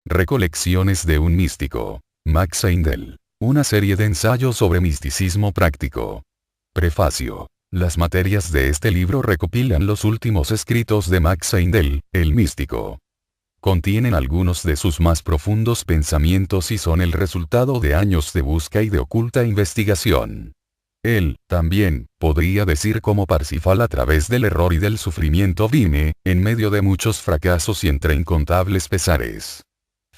Recolecciones de un místico. Max Heindel. Una serie de ensayos sobre misticismo práctico. Prefacio. Las materias de este libro recopilan los últimos escritos de Max Heindel, el místico. Contienen algunos de sus más profundos pensamientos y son el resultado de años de búsqueda y de oculta investigación. Él, también, podría decir como Parsifal a través del error y del sufrimiento vine, en medio de muchos fracasos y entre incontables pesares.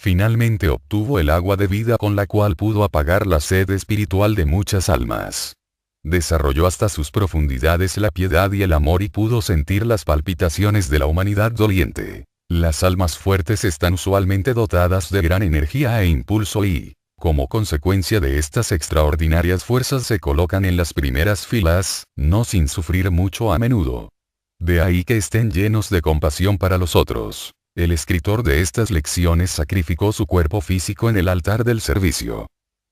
Finalmente obtuvo el agua de vida con la cual pudo apagar la sed espiritual de muchas almas. Desarrolló hasta sus profundidades la piedad y el amor y pudo sentir las palpitaciones de la humanidad doliente. Las almas fuertes están usualmente dotadas de gran energía e impulso y, como consecuencia de estas extraordinarias fuerzas se colocan en las primeras filas, no sin sufrir mucho a menudo. De ahí que estén llenos de compasión para los otros. El escritor de estas lecciones sacrificó su cuerpo físico en el altar del servicio.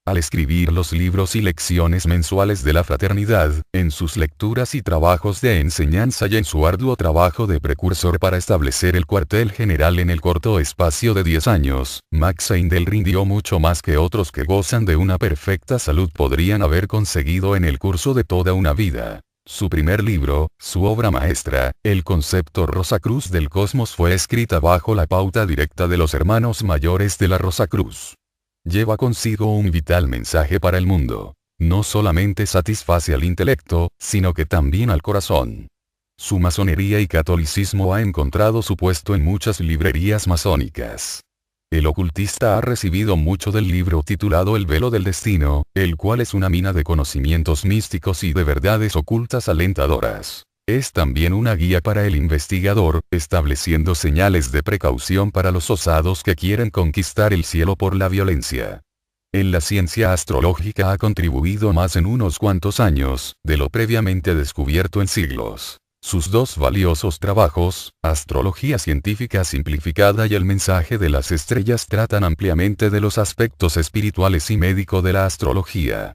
Al escribir los libros y lecciones mensuales de la fraternidad, en sus lecturas y trabajos de enseñanza y en su arduo trabajo de precursor para establecer el cuartel general en el corto espacio de 10 años, Max Heindel rindió mucho más que otros que gozan de una perfecta salud podrían haber conseguido en el curso de toda una vida. Su primer libro, su obra maestra, El concepto Rosacruz del Cosmos fue escrita bajo la pauta directa de los hermanos mayores de la Rosacruz. Lleva consigo un vital mensaje para el mundo. No solamente satisface al intelecto, sino que también al corazón. Su masonería y catolicismo ha encontrado su puesto en muchas librerías masónicas. El ocultista ha recibido mucho del libro titulado El velo del destino, el cual es una mina de conocimientos místicos y de verdades ocultas alentadoras. Es también una guía para el investigador, estableciendo señales de precaución para los osados que quieren conquistar el cielo por la violencia. En la ciencia astrológica ha contribuido más en unos cuantos años, de lo previamente descubierto en siglos. Sus dos valiosos trabajos, Astrología científica simplificada y El mensaje de las estrellas tratan ampliamente de los aspectos espirituales y médicos de la astrología.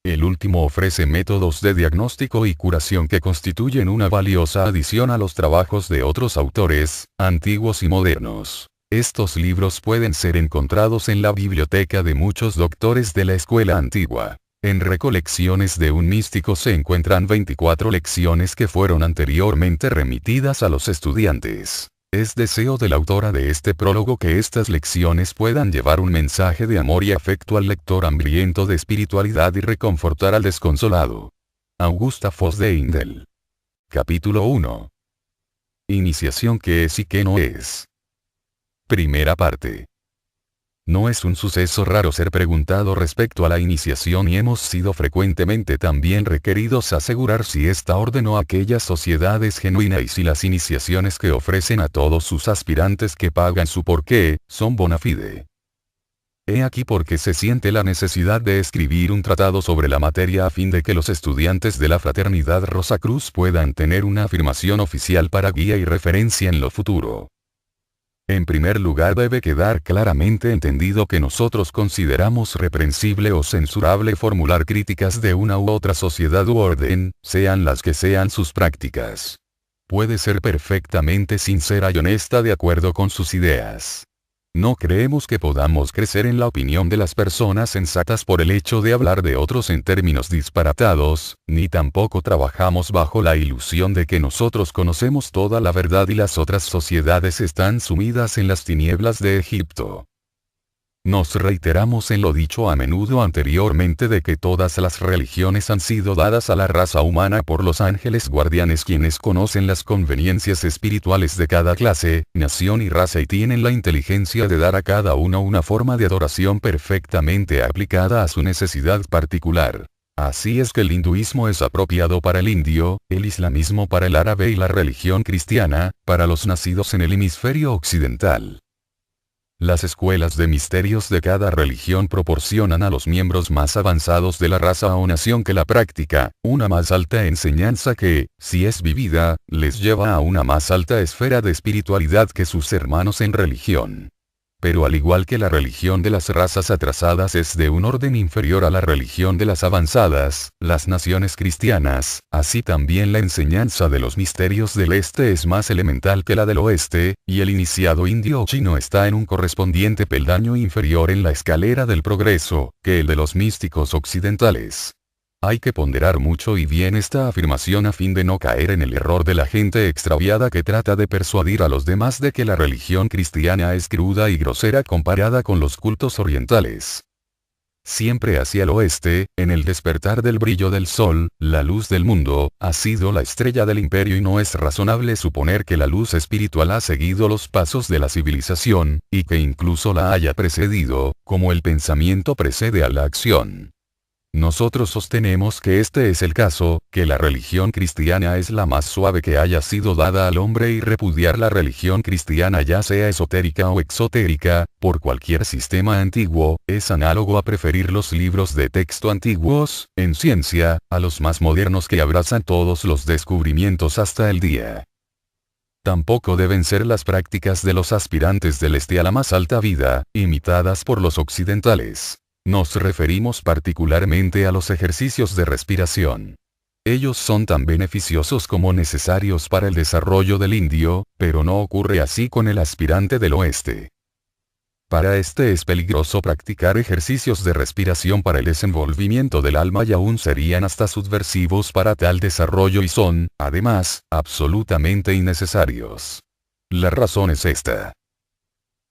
El último ofrece métodos de diagnóstico y curación que constituyen una valiosa adición a los trabajos de otros autores, antiguos y modernos. Estos libros pueden ser encontrados en la biblioteca de muchos doctores de la escuela antigua. En Recolecciones de un místico se encuentran 24 lecciones que fueron anteriormente remitidas a los estudiantes. Es deseo de la autora de este prólogo que estas lecciones puedan llevar un mensaje de amor y afecto al lector hambriento de espiritualidad y reconfortar al desconsolado. Augusta Voss de Heindel. Capítulo 1. Iniciación: ¿qué es y qué no es? Primera parte. No es un suceso raro ser preguntado respecto a la iniciación y hemos sido frecuentemente también requeridos a asegurar si esta orden o aquella sociedad es genuina y si las iniciaciones que ofrecen a todos sus aspirantes que pagan su porqué, son bona fide. He aquí por qué se siente la necesidad de escribir un tratado sobre la materia a fin de que los estudiantes de la Fraternidad Rosacruz puedan tener una afirmación oficial para guía y referencia en lo futuro. En primer lugar debe quedar claramente entendido que nosotros consideramos reprensible o censurable formular críticas de una u otra sociedad u orden, sean las que sean sus prácticas. Puede ser perfectamente sincera y honesta de acuerdo con sus ideas. No creemos que podamos crecer en la opinión de las personas sensatas por el hecho de hablar de otros en términos disparatados, ni tampoco trabajamos bajo la ilusión de que nosotros conocemos toda la verdad y las otras sociedades están sumidas en las tinieblas de Egipto. Nos reiteramos en lo dicho a menudo anteriormente de que todas las religiones han sido dadas a la raza humana por los ángeles guardianes quienes conocen las conveniencias espirituales de cada clase, nación y raza y tienen la inteligencia de dar a cada uno una forma de adoración perfectamente aplicada a su necesidad particular. Así es que el hinduismo es apropiado para el indio, el islamismo para el árabe y la religión cristiana, para los nacidos en el hemisferio occidental. Las escuelas de misterios de cada religión proporcionan a los miembros más avanzados de la raza o nación que la práctica, una más alta enseñanza que, si es vivida, les lleva a una más alta esfera de espiritualidad que sus hermanos en religión. Pero al igual que la religión de las razas atrasadas es de un orden inferior a la religión de las avanzadas, las naciones cristianas, así también la enseñanza de los misterios del este es más elemental que la del oeste, y el iniciado indio o chino está en un correspondiente peldaño inferior en la escalera del progreso, que el de los místicos occidentales. Hay que ponderar mucho y bien esta afirmación a fin de no caer en el error de la gente extraviada que trata de persuadir a los demás de que la religión cristiana es cruda y grosera comparada con los cultos orientales. Siempre hacia el oeste, en el despertar del brillo del sol, la luz del mundo, ha sido la estrella del imperio y no es razonable suponer que la luz espiritual ha seguido los pasos de la civilización, y que incluso la haya precedido, como el pensamiento precede a la acción. Nosotros sostenemos que este es el caso, que la religión cristiana es la más suave que haya sido dada al hombre y repudiar la religión cristiana ya sea esotérica o exotérica, por cualquier sistema antiguo, es análogo a preferir los libros de texto antiguos, en ciencia, a los más modernos que abrazan todos los descubrimientos hasta el día. Tampoco deben ser las prácticas de los aspirantes del este a la más alta vida, imitadas por los occidentales. Nos referimos particularmente a los ejercicios de respiración. Ellos son tan beneficiosos como necesarios para el desarrollo del indio, pero no ocurre así con el aspirante del oeste. Para este es peligroso practicar ejercicios de respiración para el desenvolvimiento del alma y aún serían hasta subversivos para tal desarrollo y son, además, absolutamente innecesarios. La razón es esta.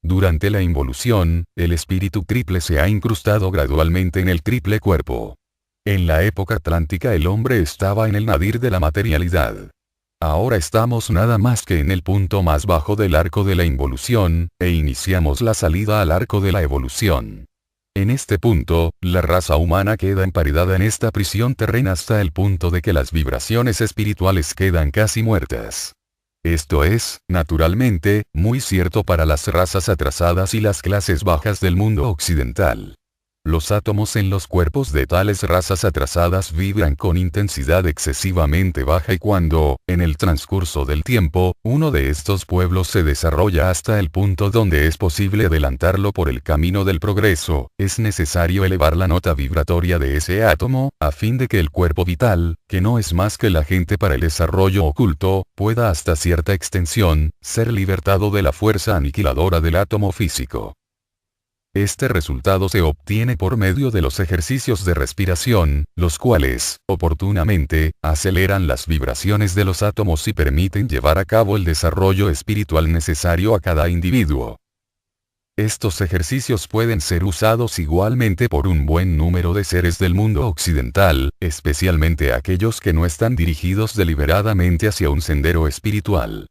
Durante la involución, el espíritu triple se ha incrustado gradualmente en el triple cuerpo. En la época atlántica el hombre estaba en el nadir de la materialidad. Ahora estamos nada más que en el punto más bajo del arco de la involución, e iniciamos la salida al arco de la evolución. En este punto, la raza humana queda emparedada en esta prisión terrena hasta el punto de que las vibraciones espirituales quedan casi muertas. Esto es, naturalmente, muy cierto para las razas atrasadas y las clases bajas del mundo occidental. Los átomos en los cuerpos de tales razas atrasadas vibran con intensidad excesivamente baja y cuando, en el transcurso del tiempo, uno de estos pueblos se desarrolla hasta el punto donde es posible adelantarlo por el camino del progreso, es necesario elevar la nota vibratoria de ese átomo, a fin de que el cuerpo vital, que no es más que el agente para el desarrollo oculto, pueda hasta cierta extensión, ser libertado de la fuerza aniquiladora del átomo físico. Este resultado se obtiene por medio de los ejercicios de respiración, los cuales, oportunamente, aceleran las vibraciones de los átomos y permiten llevar a cabo el desarrollo espiritual necesario a cada individuo. Estos ejercicios pueden ser usados igualmente por un buen número de seres del mundo occidental, especialmente aquellos que no están dirigidos deliberadamente hacia un sendero espiritual.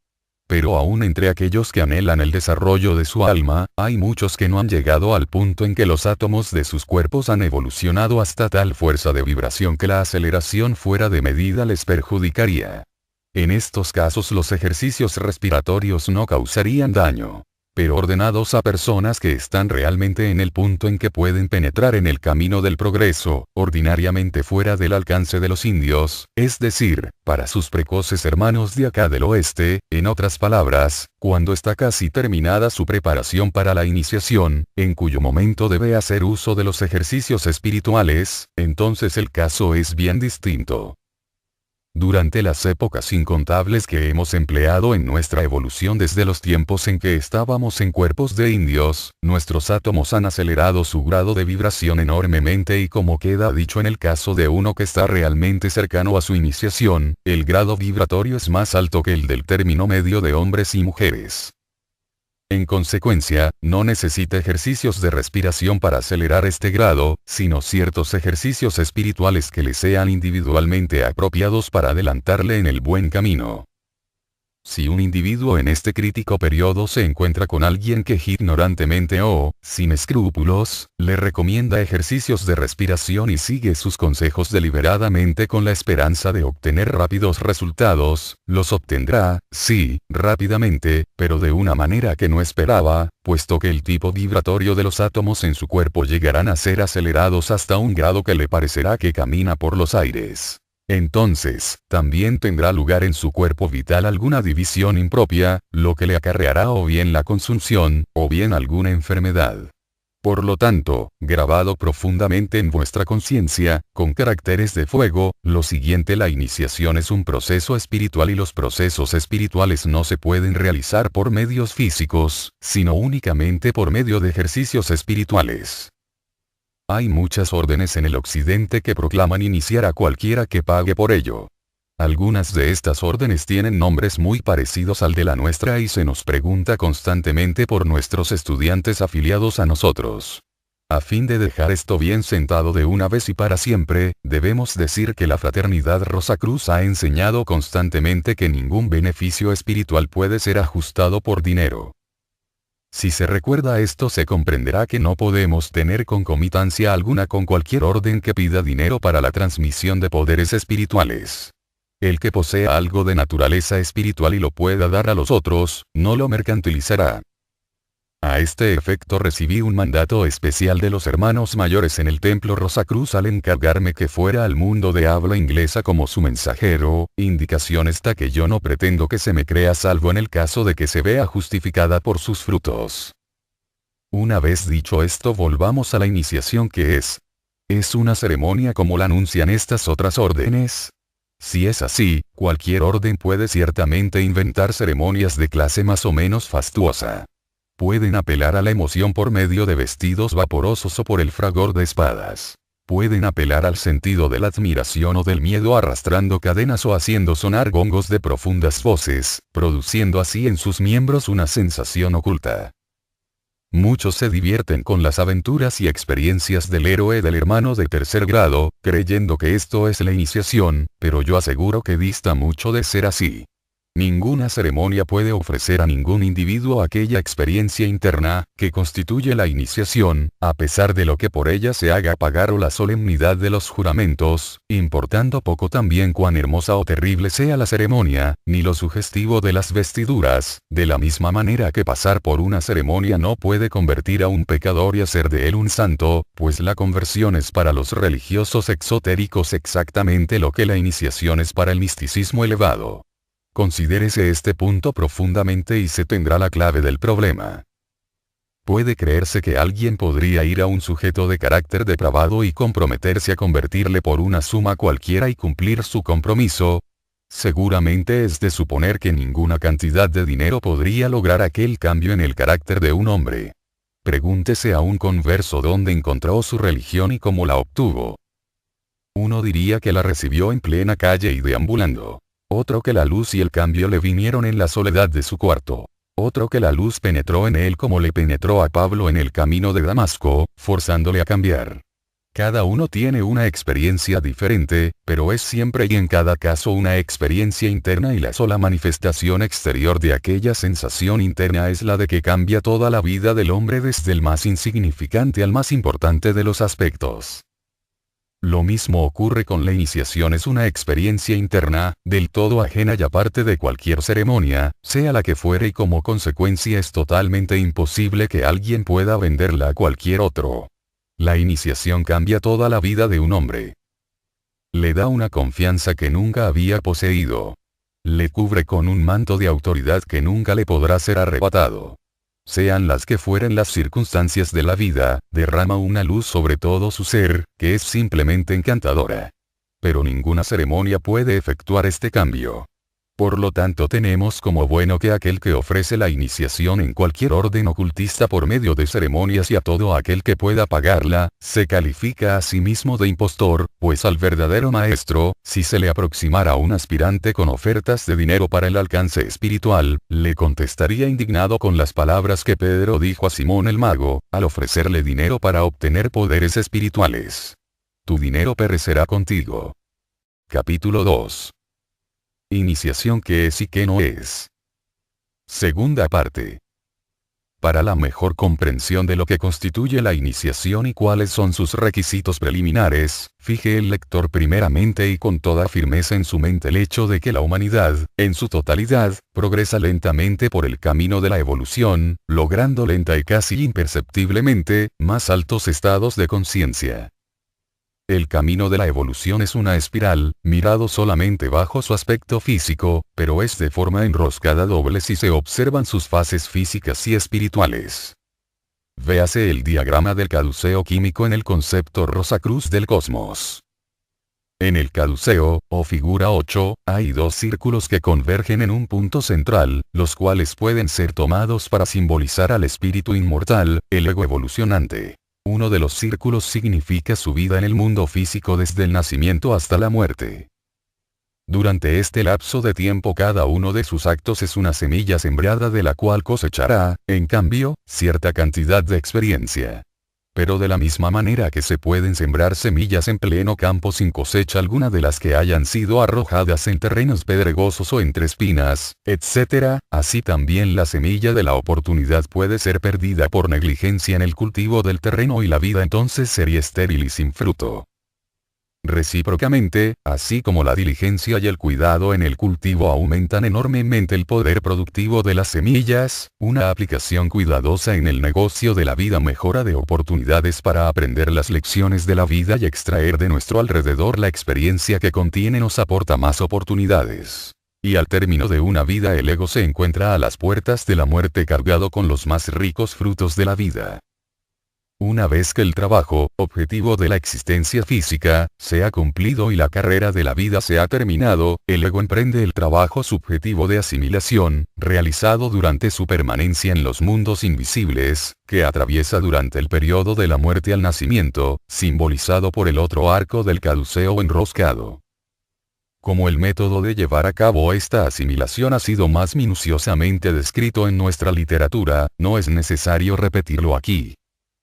Pero aún entre aquellos que anhelan el desarrollo de su alma, hay muchos que no han llegado al punto en que los átomos de sus cuerpos han evolucionado hasta tal fuerza de vibración que la aceleración fuera de medida les perjudicaría. En estos casos los ejercicios respiratorios no causarían daño. Pero ordenados a personas que están realmente en el punto en que pueden penetrar en el camino del progreso, ordinariamente fuera del alcance de los indios, es decir, para sus precoces hermanos de acá del oeste, en otras palabras, cuando está casi terminada su preparación para la iniciación, en cuyo momento debe hacer uso de los ejercicios espirituales, entonces el caso es bien distinto. Durante las épocas incontables que hemos empleado en nuestra evolución desde los tiempos en que estábamos en cuerpos de indios, nuestros átomos han acelerado su grado de vibración enormemente y como queda dicho en el caso de uno que está realmente cercano a su iniciación, el grado vibratorio es más alto que el del término medio de hombres y mujeres. En consecuencia, no necesita ejercicios de respiración para acelerar este grado, sino ciertos ejercicios espirituales que le sean individualmente apropiados para adelantarle en el buen camino. Si un individuo en este crítico periodo se encuentra con alguien que ignorantemente o, sin escrúpulos, le recomienda ejercicios de respiración y sigue sus consejos deliberadamente con la esperanza de obtener rápidos resultados, los obtendrá, sí, rápidamente, pero de una manera que no esperaba, puesto que el tipo vibratorio de los átomos en su cuerpo llegarán a ser acelerados hasta un grado que le parecerá que camina por los aires. Entonces, también tendrá lugar en su cuerpo vital alguna división impropia, lo que le acarreará o bien la consunción, o bien alguna enfermedad. Por lo tanto, grabado profundamente en vuestra conciencia, con caracteres de fuego, lo siguiente: la iniciación es un proceso espiritual y los procesos espirituales no se pueden realizar por medios físicos, sino únicamente por medio de ejercicios espirituales. Hay muchas órdenes en el occidente que proclaman iniciar a cualquiera que pague por ello. Algunas de estas órdenes tienen nombres muy parecidos al de la nuestra y se nos pregunta constantemente por nuestros estudiantes afiliados a nosotros. A fin de dejar esto bien sentado de una vez y para siempre, debemos decir que la Fraternidad Rosacruz ha enseñado constantemente que ningún beneficio espiritual puede ser ajustado por dinero. Si se recuerda esto, se comprenderá que no podemos tener concomitancia alguna con cualquier orden que pida dinero para la transmisión de poderes espirituales. El que posea algo de naturaleza espiritual y lo pueda dar a los otros, no lo mercantilizará. A este efecto recibí un mandato especial de los hermanos mayores en el Templo Rosacruz al encargarme que fuera al mundo de habla inglesa como su mensajero, indicación esta que yo no pretendo que se me crea salvo en el caso de que se vea justificada por sus frutos. Una vez dicho esto, volvamos a la iniciación, que es una ceremonia como la anuncian estas otras órdenes. Si es así, cualquier orden puede ciertamente inventar ceremonias de clase más o menos fastuosa. Pueden apelar a la emoción por medio de vestidos vaporosos o por el fragor de espadas. Pueden apelar al sentido de la admiración o del miedo arrastrando cadenas o haciendo sonar gongos de profundas voces, produciendo así en sus miembros una sensación oculta. Muchos se divierten con las aventuras y experiencias del héroe del hermano de tercer grado, creyendo que esto es la iniciación, pero yo aseguro que dista mucho de ser así. Ninguna ceremonia puede ofrecer a ningún individuo aquella experiencia interna, que constituye la iniciación, a pesar de lo que por ella se haga pagar o la solemnidad de los juramentos, importando poco también cuán hermosa o terrible sea la ceremonia, ni lo sugestivo de las vestiduras, de la misma manera que pasar por una ceremonia no puede convertir a un pecador y hacer de él un santo, pues la conversión es para los religiosos exotéricos exactamente lo que la iniciación es para el misticismo elevado. Considérese este punto profundamente y se tendrá la clave del problema. Puede creerse que alguien podría ir a un sujeto de carácter depravado y comprometerse a convertirle por una suma cualquiera y cumplir su compromiso. Seguramente es de suponer que ninguna cantidad de dinero podría lograr aquel cambio en el carácter de un hombre. Pregúntese a un converso dónde encontró su religión y cómo la obtuvo. Uno diría que la recibió en plena calle y deambulando. Otro que la luz y el cambio le vinieron en la soledad de su cuarto. Otro que la luz penetró en él como le penetró a Pablo en el camino de Damasco, forzándole a cambiar. Cada uno tiene una experiencia diferente, pero es siempre y en cada caso una experiencia interna y la sola manifestación exterior de aquella sensación interna es la de que cambia toda la vida del hombre desde el más insignificante al más importante de los aspectos. Lo mismo ocurre con la iniciación, es una experiencia interna, del todo ajena y aparte de cualquier ceremonia, sea la que fuere, y como consecuencia es totalmente imposible que alguien pueda venderla a cualquier otro. La iniciación cambia toda la vida de un hombre. Le da una confianza que nunca había poseído. Le cubre con un manto de autoridad que nunca le podrá ser arrebatado. Sean las que fueren las circunstancias de la vida, derrama una luz sobre todo su ser, que es simplemente encantadora. Pero ninguna ceremonia puede efectuar este cambio. Por lo tanto, tenemos como bueno que aquel que ofrece la iniciación en cualquier orden ocultista por medio de ceremonias y a todo aquel que pueda pagarla, se califica a sí mismo de impostor, pues al verdadero maestro, si se le aproximara un aspirante con ofertas de dinero para el alcance espiritual, le contestaría indignado con las palabras que Pedro dijo a Simón el mago, al ofrecerle dinero para obtener poderes espirituales. Tu dinero perecerá contigo. Capítulo 2. Iniciación, ¿qué es y qué no es? Segunda parte. Para la mejor comprensión de lo que constituye la iniciación y cuáles son sus requisitos preliminares, fije el lector primeramente y con toda firmeza en su mente el hecho de que la humanidad, en su totalidad, progresa lentamente por el camino de la evolución, logrando lenta y casi imperceptiblemente, más altos estados de conciencia. El camino de la evolución es una espiral, mirado solamente bajo su aspecto físico, pero es de forma enroscada doble si se observan sus fases físicas y espirituales. Véase el diagrama del caduceo químico en el concepto Rosacruz del cosmos. En el caduceo, o figura 8, hay dos círculos que convergen en un punto central, los cuales pueden ser tomados para simbolizar al espíritu inmortal, el ego evolucionante. Uno de los círculos significa su vida en el mundo físico desde el nacimiento hasta la muerte. Durante este lapso de tiempo cada uno de sus actos es una semilla sembrada de la cual cosechará, en cambio, cierta cantidad de experiencia. Pero de la misma manera que se pueden sembrar semillas en pleno campo sin cosecha alguna de las que hayan sido arrojadas en terrenos pedregosos o entre espinas, etc., así también la semilla de la oportunidad puede ser perdida por negligencia en el cultivo del terreno y la vida entonces sería estéril y sin fruto. Recíprocamente, así como la diligencia y el cuidado en el cultivo aumentan enormemente el poder productivo de las semillas, una aplicación cuidadosa en el negocio de la vida mejora de oportunidades para aprender las lecciones de la vida y extraer de nuestro alrededor la experiencia que contiene nos aporta más oportunidades. Y al término de una vida el ego se encuentra a las puertas de la muerte cargado con los más ricos frutos de la vida. Una vez que el trabajo, objetivo de la existencia física, se ha cumplido y la carrera de la vida se ha terminado, el ego emprende el trabajo subjetivo de asimilación, realizado durante su permanencia en los mundos invisibles, que atraviesa durante el periodo de la muerte al nacimiento, simbolizado por el otro arco del caduceo enroscado. Como el método de llevar a cabo esta asimilación ha sido más minuciosamente descrito en nuestra literatura, no es necesario repetirlo aquí.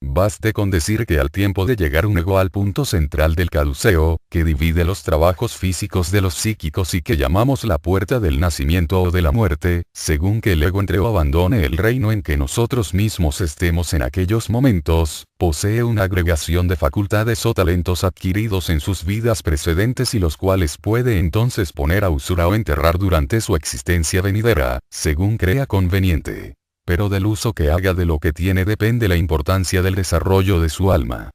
Baste con decir que al tiempo de llegar un ego al punto central del caduceo, que divide los trabajos físicos de los psíquicos y que llamamos la puerta del nacimiento o de la muerte, según que el ego entre o abandone el reino en que nosotros mismos estemos en aquellos momentos, posee una agregación de facultades o talentos adquiridos en sus vidas precedentes y los cuales puede entonces poner a usura o enterrar durante su existencia venidera, según crea conveniente. Pero del uso que haga de lo que tiene depende la importancia del desarrollo de su alma.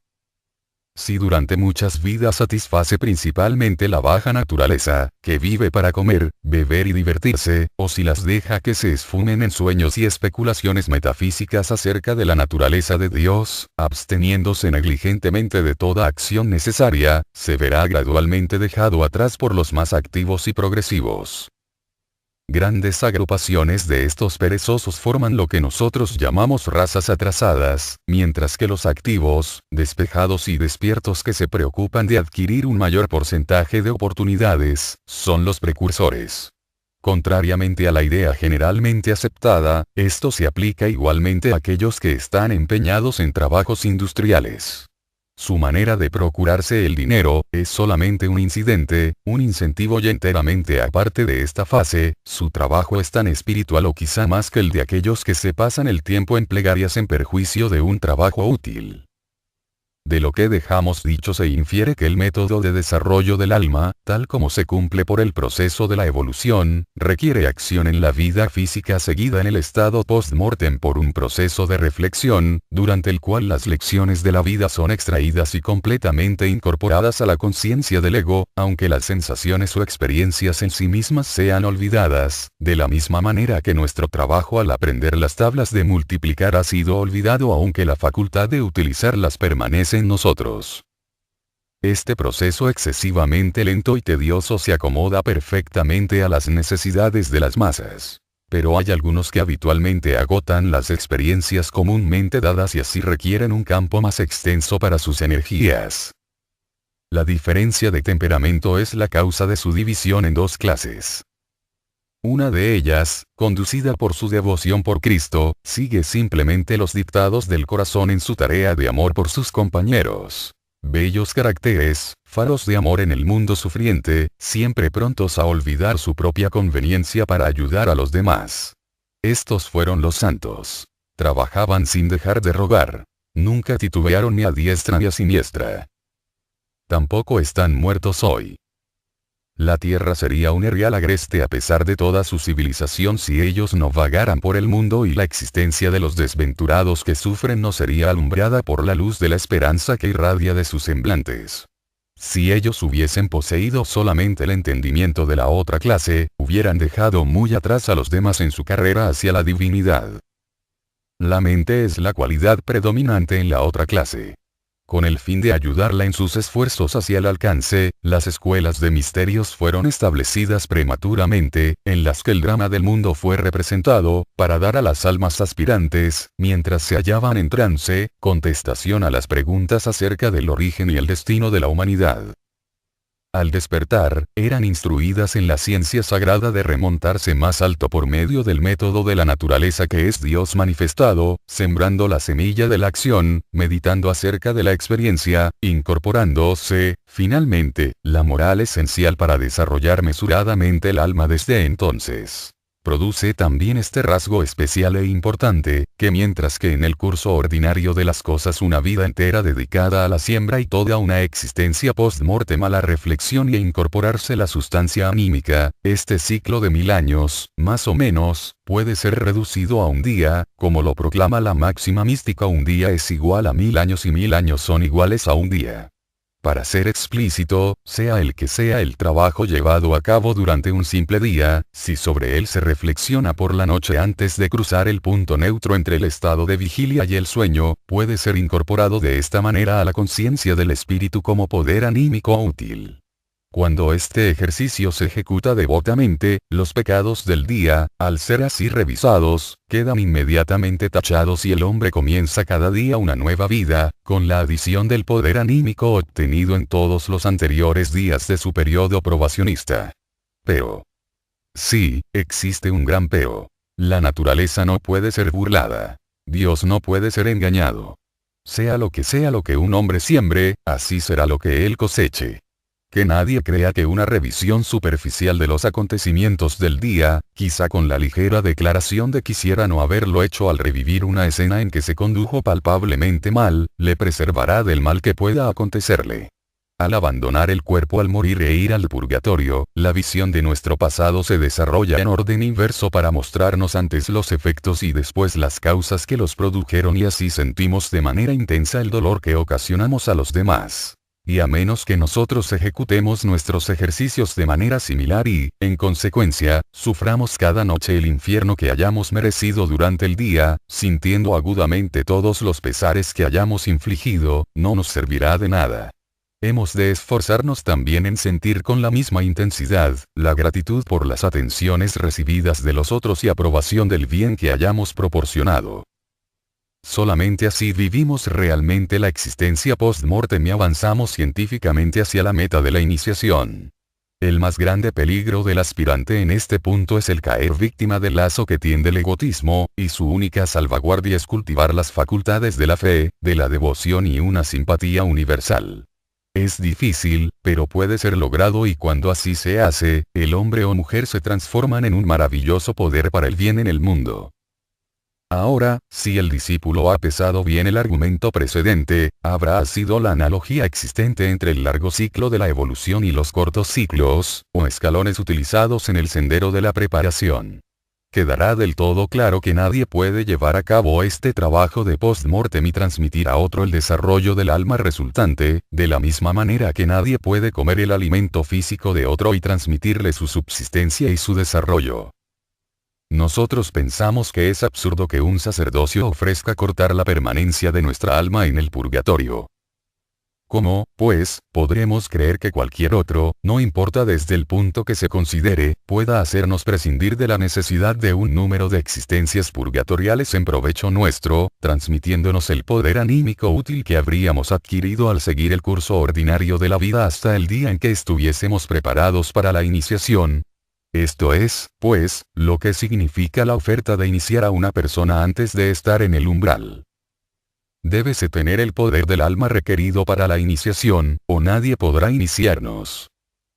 Si durante muchas vidas satisface principalmente la baja naturaleza, que vive para comer, beber y divertirse, o si las deja que se esfumen en sueños y especulaciones metafísicas acerca de la naturaleza de Dios, absteniéndose negligentemente de toda acción necesaria, se verá gradualmente dejado atrás por los más activos y progresivos. Grandes agrupaciones de estos perezosos forman lo que nosotros llamamos razas atrasadas, mientras que los activos, despejados y despiertos que se preocupan de adquirir un mayor porcentaje de oportunidades, son los precursores. Contrariamente a la idea generalmente aceptada, esto se aplica igualmente a aquellos que están empeñados en trabajos industriales. Su manera de procurarse el dinero, es solamente un incidente, un incentivo y enteramente aparte de esta fase, su trabajo es tan espiritual o quizá más que el de aquellos que se pasan el tiempo en plegarias en perjuicio de un trabajo útil. De lo que dejamos dicho se infiere que el método de desarrollo del alma, tal como se cumple por el proceso de la evolución, requiere acción en la vida física seguida en el estado post-mortem por un proceso de reflexión, durante el cual las lecciones de la vida son extraídas y completamente incorporadas a la conciencia del ego, aunque las sensaciones o experiencias en sí mismas sean olvidadas, de la misma manera que nuestro trabajo al aprender las tablas de multiplicar ha sido olvidado aunque la facultad de utilizarlas permanece en nosotros. Este proceso excesivamente lento y tedioso se acomoda perfectamente a las necesidades de las masas. Pero hay algunos que habitualmente agotan las experiencias comúnmente dadas y así requieren un campo más extenso para sus energías. La diferencia de temperamento es la causa de su división en dos clases. Una de ellas, conducida por su devoción por Cristo, sigue simplemente los dictados del corazón en su tarea de amor por sus compañeros. Bellos caracteres, faros de amor en el mundo sufriente, siempre prontos a olvidar su propia conveniencia para ayudar a los demás. Estos fueron los santos. Trabajaban sin dejar de rogar. Nunca titubearon ni a diestra ni a siniestra. Tampoco están muertos hoy. La tierra sería un erial agreste a pesar de toda su civilización si ellos no vagaran por el mundo y la existencia de los desventurados que sufren no sería alumbrada por la luz de la esperanza que irradia de sus semblantes. Si ellos hubiesen poseído solamente el entendimiento de la otra clase, hubieran dejado muy atrás a los demás en su carrera hacia la divinidad. La mente es la cualidad predominante en la otra clase. Con el fin de ayudarla en sus esfuerzos hacia el alcance, las escuelas de misterios fueron establecidas prematuramente, en las que el drama del mundo fue representado, para dar a las almas aspirantes, mientras se hallaban en trance, contestación a las preguntas acerca del origen y el destino de la humanidad. Al despertar, eran instruidas en la ciencia sagrada de remontarse más alto por medio del método de la naturaleza que es Dios manifestado, sembrando la semilla de la acción, meditando acerca de la experiencia, incorporándose, finalmente, la moral esencial para desarrollar mesuradamente el alma desde entonces. Produce también este rasgo especial e importante, que mientras que en el curso ordinario de las cosas una vida entera dedicada a la siembra y toda una existencia post-mortem a la reflexión y a incorporarse la sustancia anímica, este ciclo de 1000 años, más o menos, puede ser reducido a un día, como lo proclama la máxima mística: un día es igual a 1000 años y 1000 años son iguales a un día. Para ser explícito, sea el que sea el trabajo llevado a cabo durante un simple día, si sobre él se reflexiona por la noche antes de cruzar el punto neutro entre el estado de vigilia y el sueño, puede ser incorporado de esta manera a la conciencia del espíritu como poder anímico útil. Cuando este ejercicio se ejecuta devotamente, los pecados del día, al ser así revisados, quedan inmediatamente tachados y el hombre comienza cada día una nueva vida, con la adición del poder anímico obtenido en todos los anteriores días de su periodo probacionista. Pero. Sí, existe un gran pero. La naturaleza no puede ser burlada. Dios no puede ser engañado. Sea lo que un hombre siembre, así será lo que él coseche. Que nadie crea que una revisión superficial de los acontecimientos del día, quizá con la ligera declaración de quisiera no haberlo hecho al revivir una escena en que se condujo palpablemente mal, le preservará del mal que pueda acontecerle. Al abandonar el cuerpo al morir e ir al purgatorio, la visión de nuestro pasado se desarrolla en orden inverso para mostrarnos antes los efectos y después las causas que los produjeron, y así sentimos de manera intensa el dolor que ocasionamos a los demás. Y a menos que nosotros ejecutemos nuestros ejercicios de manera similar y, en consecuencia, suframos cada noche el infierno que hayamos merecido durante el día, sintiendo agudamente todos los pesares que hayamos infligido, no nos servirá de nada. Hemos de esforzarnos también en sentir con la misma intensidad, la gratitud por las atenciones recibidas de los otros y aprobación del bien que hayamos proporcionado. Solamente así vivimos realmente la existencia post-mortem y avanzamos científicamente hacia la meta de la iniciación. El más grande peligro del aspirante en este punto es el caer víctima del lazo que tiende el egoísmo, y su única salvaguardia es cultivar las facultades de la fe, de la devoción y una simpatía universal. Es difícil, pero puede ser logrado, y cuando así se hace, el hombre o mujer se transforman en un maravilloso poder para el bien en el mundo. Ahora, si el discípulo ha pesado bien el argumento precedente, habrá sido la analogía existente entre el largo ciclo de la evolución y los cortos ciclos, o escalones utilizados en el sendero de la preparación. Quedará del todo claro que nadie puede llevar a cabo este trabajo de post-mortem y transmitir a otro el desarrollo del alma resultante, de la misma manera que nadie puede comer el alimento físico de otro y transmitirle su subsistencia y su desarrollo. Nosotros pensamos que es absurdo que un sacerdocio ofrezca cortar la permanencia de nuestra alma en el purgatorio. ¿Cómo, pues, podremos creer que cualquier otro, no importa desde el punto que se considere, pueda hacernos prescindir de la necesidad de un número de existencias purgatoriales en provecho nuestro, transmitiéndonos el poder anímico útil que habríamos adquirido al seguir el curso ordinario de la vida hasta el día en que estuviésemos preparados para la iniciación? Esto es, pues, lo que significa la oferta de iniciar a una persona antes de estar en el umbral. Débese tener el poder del alma requerido para la iniciación, o nadie podrá iniciarnos.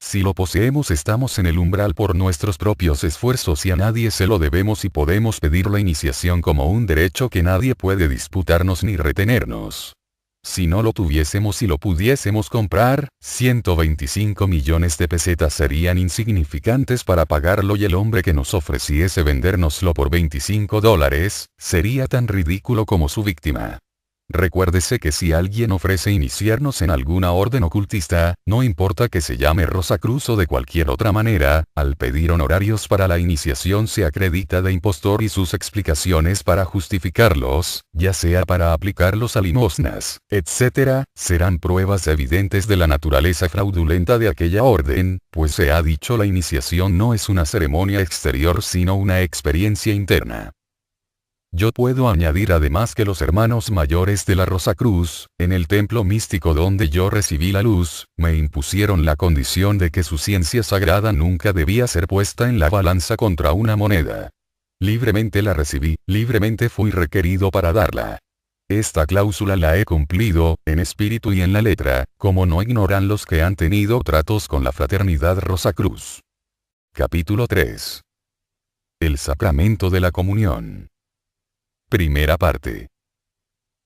Si lo poseemos estamos en el umbral por nuestros propios esfuerzos y a nadie se lo debemos y podemos pedir la iniciación como un derecho que nadie puede disputarnos ni retenernos. Si no lo tuviésemos y lo pudiésemos comprar, 125 millones de pesetas serían insignificantes para pagarlo, y el hombre que nos ofreciese vendérnoslo por $25 sería tan ridículo como su víctima. Recuérdese que si alguien ofrece iniciarnos en alguna orden ocultista, no importa que se llame Rosacruz o de cualquier otra manera, al pedir honorarios para la iniciación se acredita de impostor y sus explicaciones para justificarlos, ya sea para aplicarlos a limosnas, etc., serán pruebas evidentes de la naturaleza fraudulenta de aquella orden, pues se ha dicho la iniciación no es una ceremonia exterior sino una experiencia interna. Yo puedo añadir además que los hermanos mayores de la Rosacruz, en el templo místico donde yo recibí la luz, me impusieron la condición de que su ciencia sagrada nunca debía ser puesta en la balanza contra una moneda. Libremente la recibí, libremente fui requerido para darla. Esta cláusula la he cumplido, en espíritu y en la letra, como no ignoran los que han tenido tratos con la fraternidad Rosacruz. Capítulo 3. El sacramento de la comunión. Primera parte.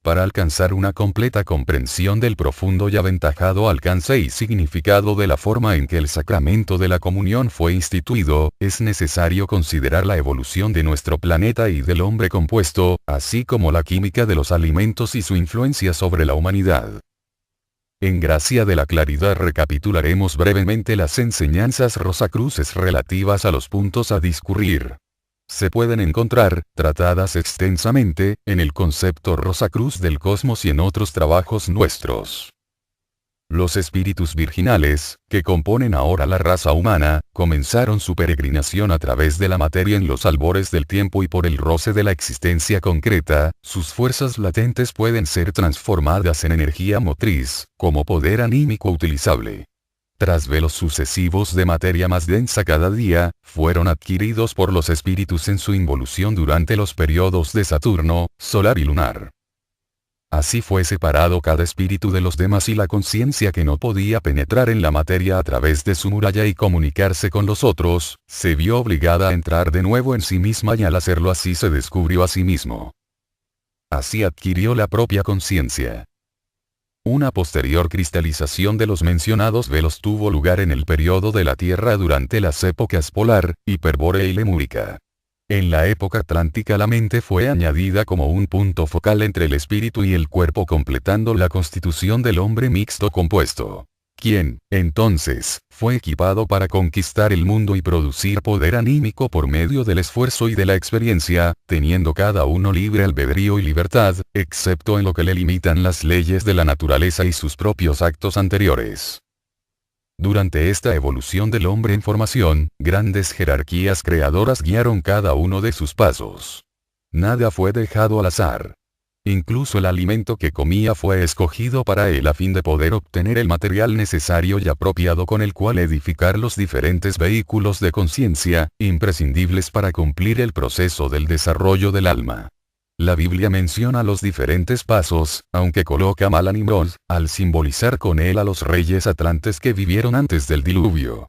Para alcanzar una completa comprensión del profundo y aventajado alcance y significado de la forma en que el sacramento de la comunión fue instituido, es necesario considerar la evolución de nuestro planeta y del hombre compuesto, así como la química de los alimentos y su influencia sobre la humanidad. En gracia de la claridad recapitularemos brevemente las enseñanzas rosacruces relativas a los puntos a discurrir. Se pueden encontrar, tratadas extensamente, en el concepto Rosacruz del cosmos y en otros trabajos nuestros. Los espíritus virginales, que componen ahora la raza humana, comenzaron su peregrinación a través de la materia en los albores del tiempo y por el roce de la existencia concreta, sus fuerzas latentes pueden ser transformadas en energía motriz, como poder anímico utilizable. Tras velos sucesivos de materia más densa cada día, fueron adquiridos por los espíritus en su involución durante los periodos de Saturno, solar y lunar. Así fue separado cada espíritu de los demás y la conciencia que no podía penetrar en la materia a través de su muralla y comunicarse con los otros, se vio obligada a entrar de nuevo en sí misma y al hacerlo así se descubrió a sí mismo. Así adquirió la propia conciencia. Una posterior cristalización de los mencionados velos tuvo lugar en el periodo de la Tierra durante las épocas polar, hiperbórea y lemúrica. En la época atlántica la mente fue añadida como un punto focal entre el espíritu y el cuerpo completando la constitución del hombre mixto compuesto, quien, entonces, fue equipado para conquistar el mundo y producir poder anímico por medio del esfuerzo y de la experiencia, teniendo cada uno libre albedrío y libertad, excepto en lo que le limitan las leyes de la naturaleza y sus propios actos anteriores. Durante esta evolución del hombre en formación, grandes jerarquías creadoras guiaron cada uno de sus pasos. Nada fue dejado al azar. Incluso el alimento que comía fue escogido para él a fin de poder obtener el material necesario y apropiado con el cual edificar los diferentes vehículos de conciencia, imprescindibles para cumplir el proceso del desarrollo del alma. La Biblia menciona los diferentes pasos, aunque coloca mal a Nimrod, al simbolizar con él a los reyes atlantes que vivieron antes del diluvio.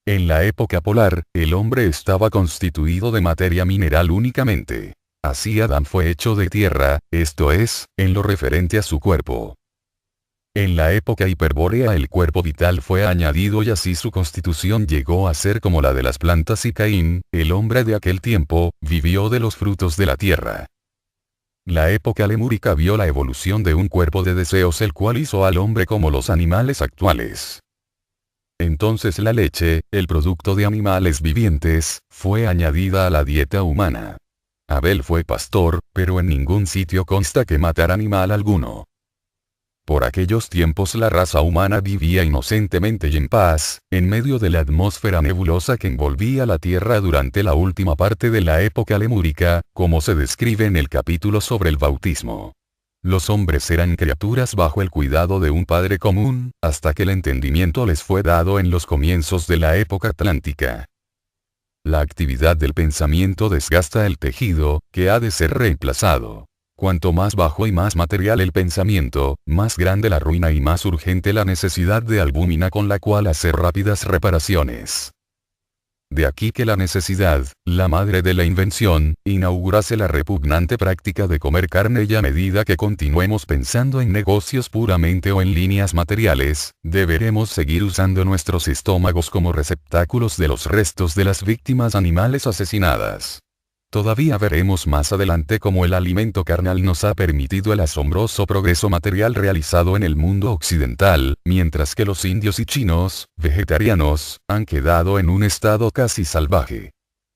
En la época polar, el hombre estaba constituido de materia mineral únicamente. Así Adán fue hecho de tierra, esto es, en lo referente a su cuerpo. En la época hiperbórea el cuerpo vital fue añadido y así su constitución llegó a ser como la de las plantas y Caín, el hombre de aquel tiempo, vivió de los frutos de la tierra. La época lemúrica vio la evolución de un cuerpo de deseos el cual hizo al hombre como los animales actuales. Entonces la leche, el producto de animales vivientes, fue añadida a la dieta humana. Abel fue pastor, pero en ningún sitio consta que matara animal alguno. Por aquellos tiempos la raza humana vivía inocentemente y en paz, en medio de la atmósfera nebulosa que envolvía la Tierra durante la última parte de la época lemúrica, como se describe en el capítulo sobre el bautismo. Los hombres eran criaturas bajo el cuidado de un padre común, hasta que el entendimiento les fue dado en los comienzos de la época atlántica. La actividad del pensamiento desgasta el tejido, que ha de ser reemplazado. Cuanto más bajo y más material el pensamiento, más grande la ruina y más urgente la necesidad de albúmina con la cual hacer rápidas reparaciones. De aquí que la necesidad, la madre de la invención, inaugurase la repugnante práctica de comer carne y a medida que continuemos pensando en negocios puramente o en líneas materiales, deberemos seguir usando nuestros estómagos como receptáculos de los restos de las víctimas animales asesinadas. Todavía veremos más adelante cómo el alimento carnal nos ha permitido el asombroso progreso material realizado en el mundo occidental, mientras que los indios y chinos, vegetarianos, han quedado en un estado casi salvaje.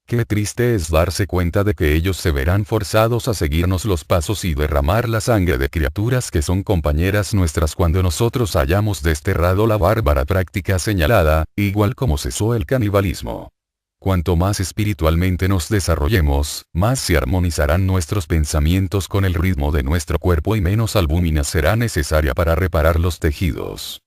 Qué triste es darse cuenta de que ellos se verán forzados a seguirnos los pasos y derramar la sangre de criaturas que son compañeras nuestras cuando nosotros hayamos desterrado la bárbara práctica señalada, igual como cesó el canibalismo. Cuanto más espiritualmente nos desarrollemos, más se armonizarán nuestros pensamientos con el ritmo de nuestro cuerpo y menos albúmina será necesaria para reparar los tejidos.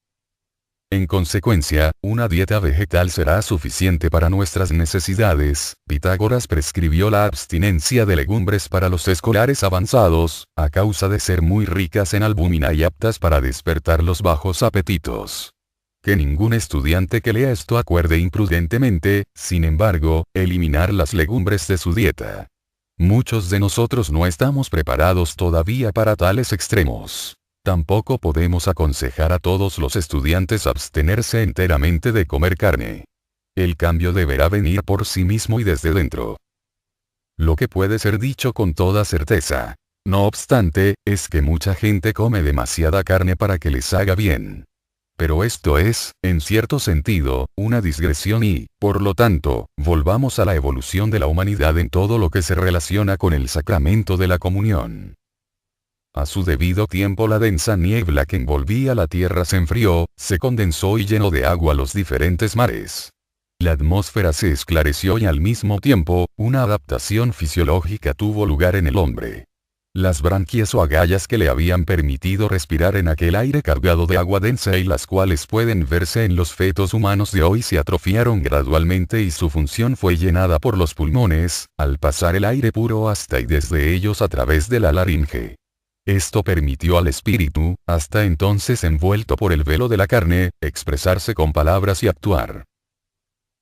En consecuencia, una dieta vegetal será suficiente para nuestras necesidades. Pitágoras prescribió la abstinencia de legumbres para los escolares avanzados, a causa de ser muy ricas en albúmina y aptas para despertar los bajos apetitos. Que ningún estudiante que lea esto acuerde imprudentemente, sin embargo, eliminar las legumbres de su dieta. Muchos de nosotros no estamos preparados todavía para tales extremos. Tampoco podemos aconsejar a todos los estudiantes abstenerse enteramente de comer carne. El cambio deberá venir por sí mismo y desde dentro. Lo que puede ser dicho con toda certeza, no obstante, es que mucha gente come demasiada carne para que les haga bien. Pero esto es, en cierto sentido, una digresión y, por lo tanto, volvamos a la evolución de la humanidad en todo lo que se relaciona con el sacramento de la comunión. A su debido tiempo la densa niebla que envolvía la tierra se enfrió, se condensó y llenó de agua los diferentes mares. La atmósfera se esclareció y al mismo tiempo, una adaptación fisiológica tuvo lugar en el hombre. Las branquias o agallas que le habían permitido respirar en aquel aire cargado de agua densa y las cuales pueden verse en los fetos humanos de hoy se atrofiaron gradualmente y su función fue llenada por los pulmones, al pasar el aire puro hasta y desde ellos a través de la laringe. Esto permitió al espíritu, hasta entonces envuelto por el velo de la carne, expresarse con palabras y actuar.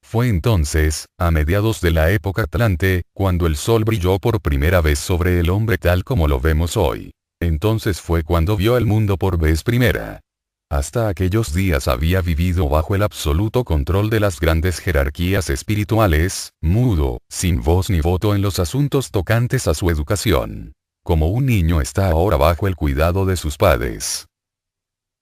Fue entonces, a mediados de la época Atlante, cuando el sol brilló por primera vez sobre el hombre tal como lo vemos hoy. Entonces fue cuando vio el mundo por vez primera. Hasta aquellos días había vivido bajo el absoluto control de las grandes jerarquías espirituales, mudo, sin voz ni voto en los asuntos tocantes a su educación. Como un niño está ahora bajo el cuidado de sus padres.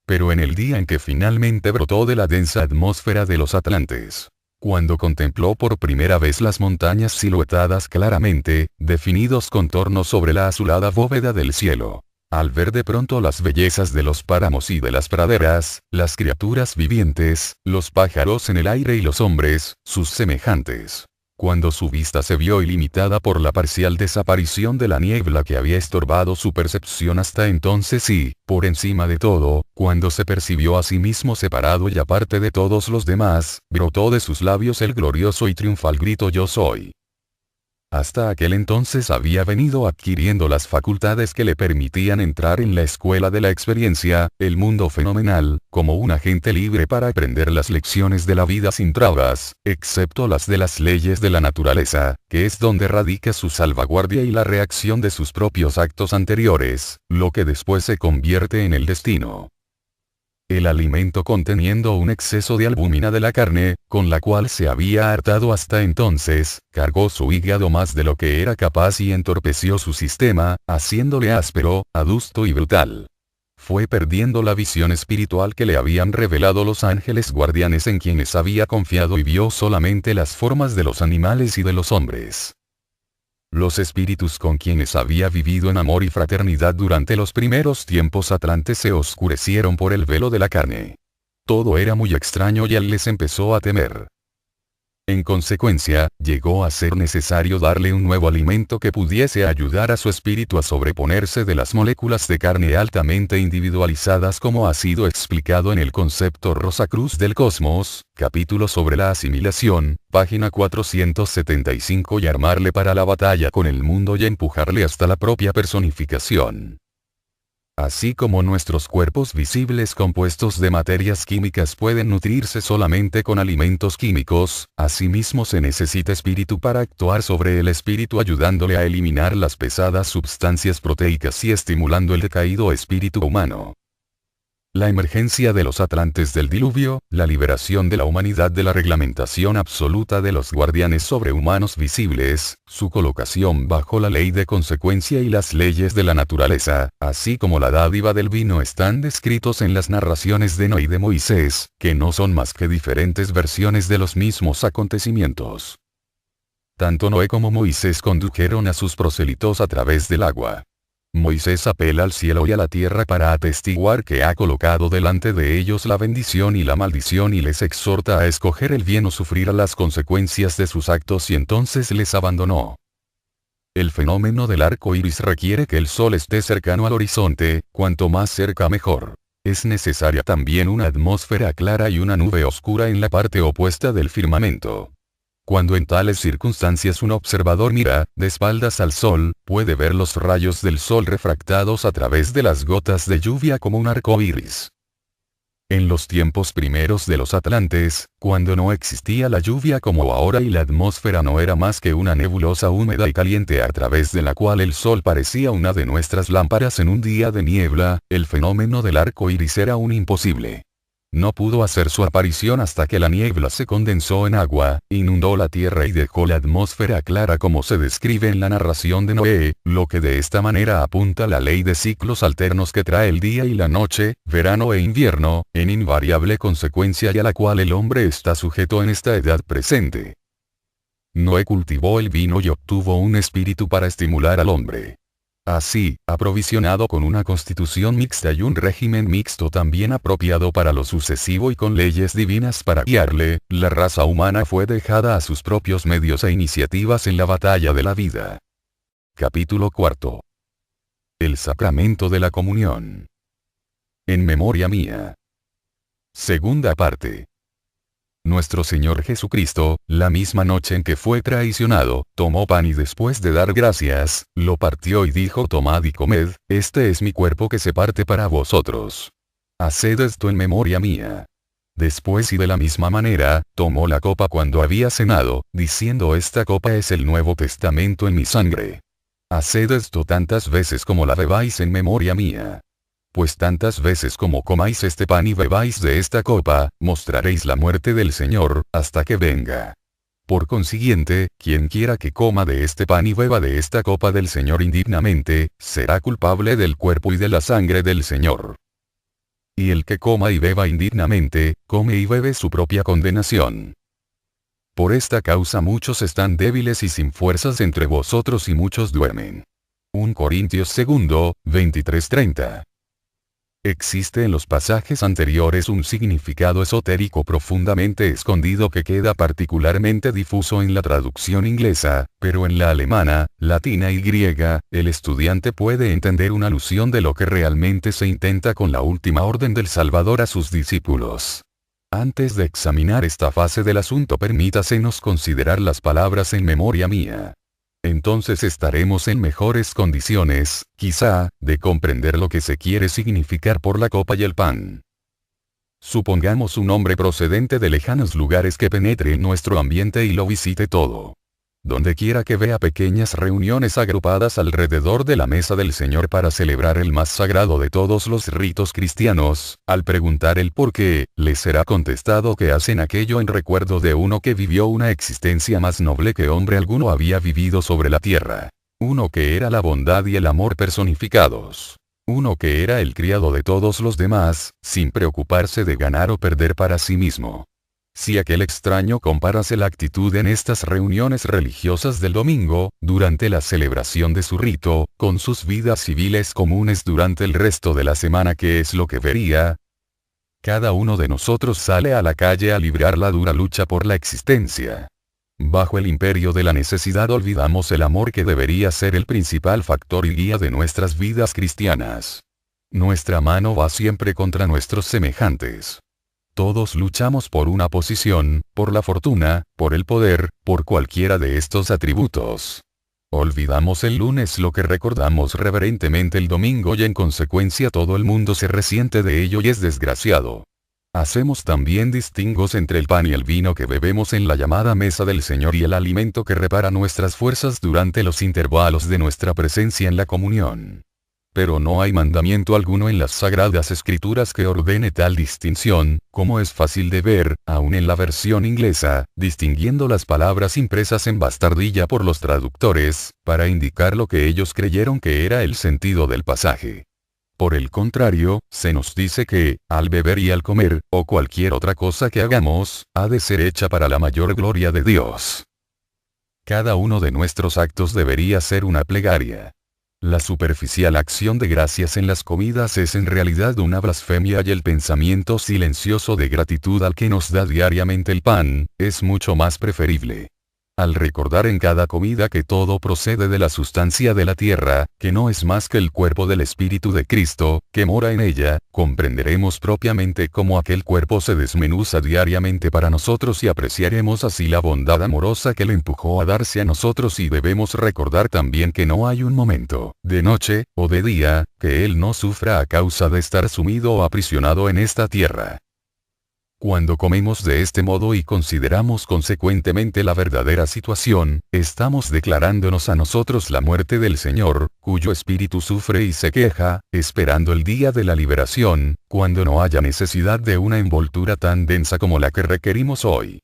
Pero en el día en que finalmente brotó de la densa atmósfera de los Atlantes, cuando contempló por primera vez las montañas siluetadas claramente, definidos contornos sobre la azulada bóveda del cielo. Al ver de pronto las bellezas de los páramos y de las praderas, las criaturas vivientes, los pájaros en el aire y los hombres, sus semejantes. Cuando su vista se vio ilimitada por la parcial desaparición de la niebla que había estorbado su percepción hasta entonces y, por encima de todo, cuando se percibió a sí mismo separado y aparte de todos los demás, brotó de sus labios el glorioso y triunfal grito "Yo soy". Hasta aquel entonces había venido adquiriendo las facultades que le permitían entrar en la escuela de la experiencia, el mundo fenomenal, como un agente libre para aprender las lecciones de la vida sin trabas, excepto las de las leyes de la naturaleza, que es donde radica su salvaguardia y la reacción de sus propios actos anteriores, lo que después se convierte en el destino. El alimento conteniendo un exceso de albúmina de la carne, con la cual se había hartado hasta entonces, cargó su hígado más de lo que era capaz y entorpeció su sistema, haciéndole áspero, adusto y brutal. Fue perdiendo la visión espiritual que le habían revelado los ángeles guardianes en quienes había confiado y vio solamente las formas de los animales y de los hombres. Los espíritus con quienes había vivido en amor y fraternidad durante los primeros tiempos atlantes se oscurecieron por el velo de la carne. Todo era muy extraño y él les empezó a temer. En consecuencia, llegó a ser necesario darle un nuevo alimento que pudiese ayudar a su espíritu a sobreponerse de las moléculas de carne altamente individualizadas como ha sido explicado en el concepto Rosacruz del Cosmos, capítulo sobre la asimilación, página 475 y armarle para la batalla con el mundo y empujarle hasta la propia personificación. Así como nuestros cuerpos visibles compuestos de materias químicas pueden nutrirse solamente con alimentos químicos, asimismo se necesita espíritu para actuar sobre el espíritu ayudándole a eliminar las pesadas sustancias proteicas y estimulando el decaído espíritu humano. La emergencia de los atlantes del diluvio, la liberación de la humanidad de la reglamentación absoluta de los guardianes sobrehumanos visibles, su colocación bajo la ley de consecuencia y las leyes de la naturaleza, así como la dádiva del vino están descritos en las narraciones de Noé y de Moisés, que no son más que diferentes versiones de los mismos acontecimientos. Tanto Noé como Moisés condujeron a sus prosélitos a través del agua. Moisés apela al cielo y a la tierra para atestiguar que ha colocado delante de ellos la bendición y la maldición y les exhorta a escoger el bien o sufrir las consecuencias de sus actos y entonces les abandonó. El fenómeno del arco iris requiere que el sol esté cercano al horizonte, cuanto más cerca mejor. Es necesaria también una atmósfera clara y una nube oscura en la parte opuesta del firmamento. Cuando en tales circunstancias un observador mira, de espaldas al sol, puede ver los rayos del sol refractados a través de las gotas de lluvia como un arco iris. En los tiempos primeros de los atlantes, cuando no existía la lluvia como ahora y la atmósfera no era más que una nebulosa húmeda y caliente a través de la cual el sol parecía una de nuestras lámparas en un día de niebla, el fenómeno del arco iris era un imposible. No pudo hacer su aparición hasta que la niebla se condensó en agua, inundó la tierra y dejó la atmósfera clara como se describe en la narración de Noé, lo que de esta manera apunta la ley de ciclos alternos que trae el día y la noche, verano e invierno, en invariable consecuencia y a la cual el hombre está sujeto en esta edad presente. Noé cultivó el vino y obtuvo un espíritu para estimular al hombre. Así, aprovisionado con una constitución mixta y un régimen mixto también apropiado para lo sucesivo y con leyes divinas para guiarle, la raza humana fue dejada a sus propios medios e iniciativas en la batalla de la vida. Capítulo 4. El sacramento de la comunión. En memoria mía. Segunda parte. Nuestro Señor Jesucristo, la misma noche en que fue traicionado, tomó pan y después de dar gracias, lo partió y dijo: tomad y comed, este es mi cuerpo que se parte para vosotros. Haced esto en memoria mía. Después y de la misma manera, tomó la copa cuando había cenado, diciendo: esta copa es el Nuevo Testamento en mi sangre. Haced esto tantas veces como la bebáis en memoria mía. Pues tantas veces como comáis este pan y bebáis de esta copa, mostraréis la muerte del Señor, hasta que venga. Por consiguiente, quien quiera que coma de este pan y beba de esta copa del Señor indignamente, será culpable del cuerpo y de la sangre del Señor. Y el que coma y beba indignamente, come y bebe su propia condenación. Por esta causa muchos están débiles y sin fuerzas entre vosotros y muchos duermen. 1 Corintios 2, 23-30. Existe en los pasajes anteriores un significado esotérico profundamente escondido que queda particularmente difuso en la traducción inglesa, pero en la alemana, latina y griega, el estudiante puede entender una alusión de lo que realmente se intenta con la última orden del Salvador a sus discípulos. Antes de examinar esta fase del asunto, permítasenos considerar las palabras en memoria mía. Entonces estaremos en mejores condiciones, quizá, de comprender lo que se quiere significar por la copa y el pan. Supongamos un hombre procedente de lejanos lugares que penetre en nuestro ambiente y lo visite todo. Donde quiera que vea pequeñas reuniones agrupadas alrededor de la mesa del Señor para celebrar el más sagrado de todos los ritos cristianos, al preguntar el por qué, les será contestado que hacen aquello en recuerdo de uno que vivió una existencia más noble que hombre alguno había vivido sobre la tierra. Uno que era la bondad y el amor personificados. Uno que era el criado de todos los demás, sin preocuparse de ganar o perder para sí mismo. Si aquel extraño comparase la actitud en estas reuniones religiosas del domingo, durante la celebración de su rito, con sus vidas civiles comunes durante el resto de la semana, ¿qué es lo que vería? Cada uno de nosotros sale a la calle a librar la dura lucha por la existencia. Bajo el imperio de la necesidad olvidamos el amor que debería ser el principal factor y guía de nuestras vidas cristianas. Nuestra mano va siempre contra nuestros semejantes. Todos luchamos por una posición, por la fortuna, por el poder, por cualquiera de estos atributos. Olvidamos el lunes lo que recordamos reverentemente el domingo y en consecuencia todo el mundo se resiente de ello y es desgraciado. Hacemos también distingos entre el pan y el vino que bebemos en la llamada mesa del Señor y el alimento que repara nuestras fuerzas durante los intervalos de nuestra presencia en la comunión. Pero no hay mandamiento alguno en las sagradas escrituras que ordene tal distinción, como es fácil de ver, aun en la versión inglesa, distinguiendo las palabras impresas en bastardilla por los traductores, para indicar lo que ellos creyeron que era el sentido del pasaje. Por el contrario, se nos dice que, al beber y al comer, o cualquier otra cosa que hagamos, ha de ser hecha para la mayor gloria de Dios. Cada uno de nuestros actos debería ser una plegaria. La superficial acción de gracias en las comidas es en realidad una blasfemia y el pensamiento silencioso de gratitud al que nos da diariamente el pan, es mucho más preferible. Al recordar en cada comida que todo procede de la sustancia de la tierra, que no es más que el cuerpo del Espíritu de Cristo, que mora en ella, comprenderemos propiamente cómo aquel cuerpo se desmenuza diariamente para nosotros y apreciaremos así la bondad amorosa que le empujó a darse a nosotros, y debemos recordar también que no hay un momento, de noche, o de día, que Él no sufra a causa de estar sumido o aprisionado en esta tierra. Cuando comemos de este modo y consideramos consecuentemente la verdadera situación, estamos declarándonos a nosotros la muerte del Señor, cuyo espíritu sufre y se queja, esperando el día de la liberación, cuando no haya necesidad de una envoltura tan densa como la que requerimos hoy.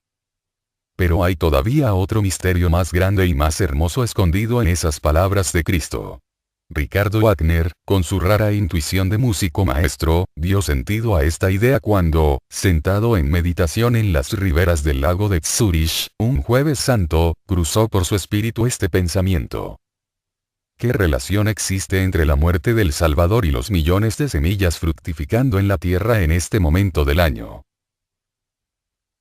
Pero hay todavía otro misterio más grande y más hermoso escondido en esas palabras de Cristo. Ricardo Wagner, con su rara intuición de músico maestro, dio sentido a esta idea cuando, sentado en meditación en las riberas del lago de Zúrich, un jueves santo, cruzó por su espíritu este pensamiento. ¿Qué relación existe entre la muerte del Salvador y los millones de semillas fructificando en la tierra en este momento del año?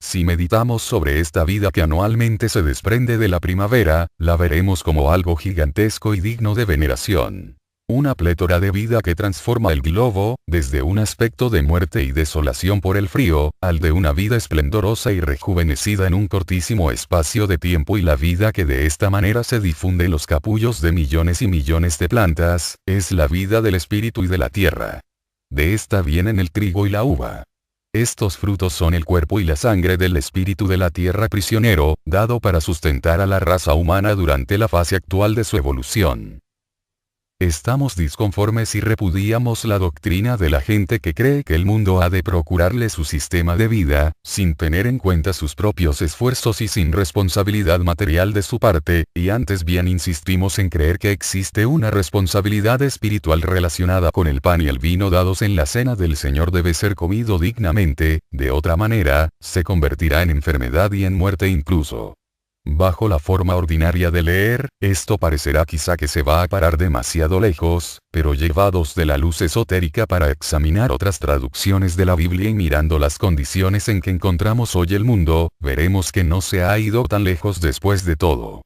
Si meditamos sobre esta vida que anualmente se desprende de la primavera, la veremos como algo gigantesco y digno de veneración. Una plétora de vida que transforma el globo, desde un aspecto de muerte y desolación por el frío, al de una vida esplendorosa y rejuvenecida en un cortísimo espacio de tiempo, y la vida que de esta manera se difunde en los capullos de millones y millones de plantas, es la vida del espíritu y de la tierra. De esta vienen el trigo y la uva. Estos frutos son el cuerpo y la sangre del espíritu de la tierra prisionero, dado para sustentar a la raza humana durante la fase actual de su evolución. Estamos disconformes y repudiamos la doctrina de la gente que cree que el mundo ha de procurarle su sistema de vida, sin tener en cuenta sus propios esfuerzos y sin responsabilidad material de su parte, y antes bien insistimos en creer que existe una responsabilidad espiritual relacionada con el pan y el vino dados en la cena del Señor debe ser comido dignamente, de otra manera, se convertirá en enfermedad y en muerte incluso. Bajo la forma ordinaria de leer, esto parecerá quizá que se va a parar demasiado lejos, pero llevados de la luz esotérica para examinar otras traducciones de la Biblia y mirando las condiciones en que encontramos hoy el mundo, veremos que no se ha ido tan lejos después de todo.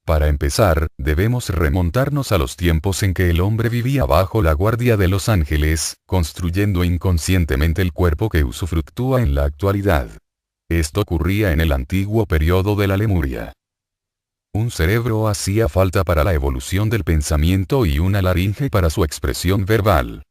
Para empezar, debemos remontarnos a los tiempos en que el hombre vivía bajo la guardia de los ángeles, construyendo inconscientemente el cuerpo que usufructúa en la actualidad. Esto ocurría en el antiguo periodo de la Lemuria. Un cerebro hacía falta para la evolución del pensamiento y una laringe para su expresión verbal.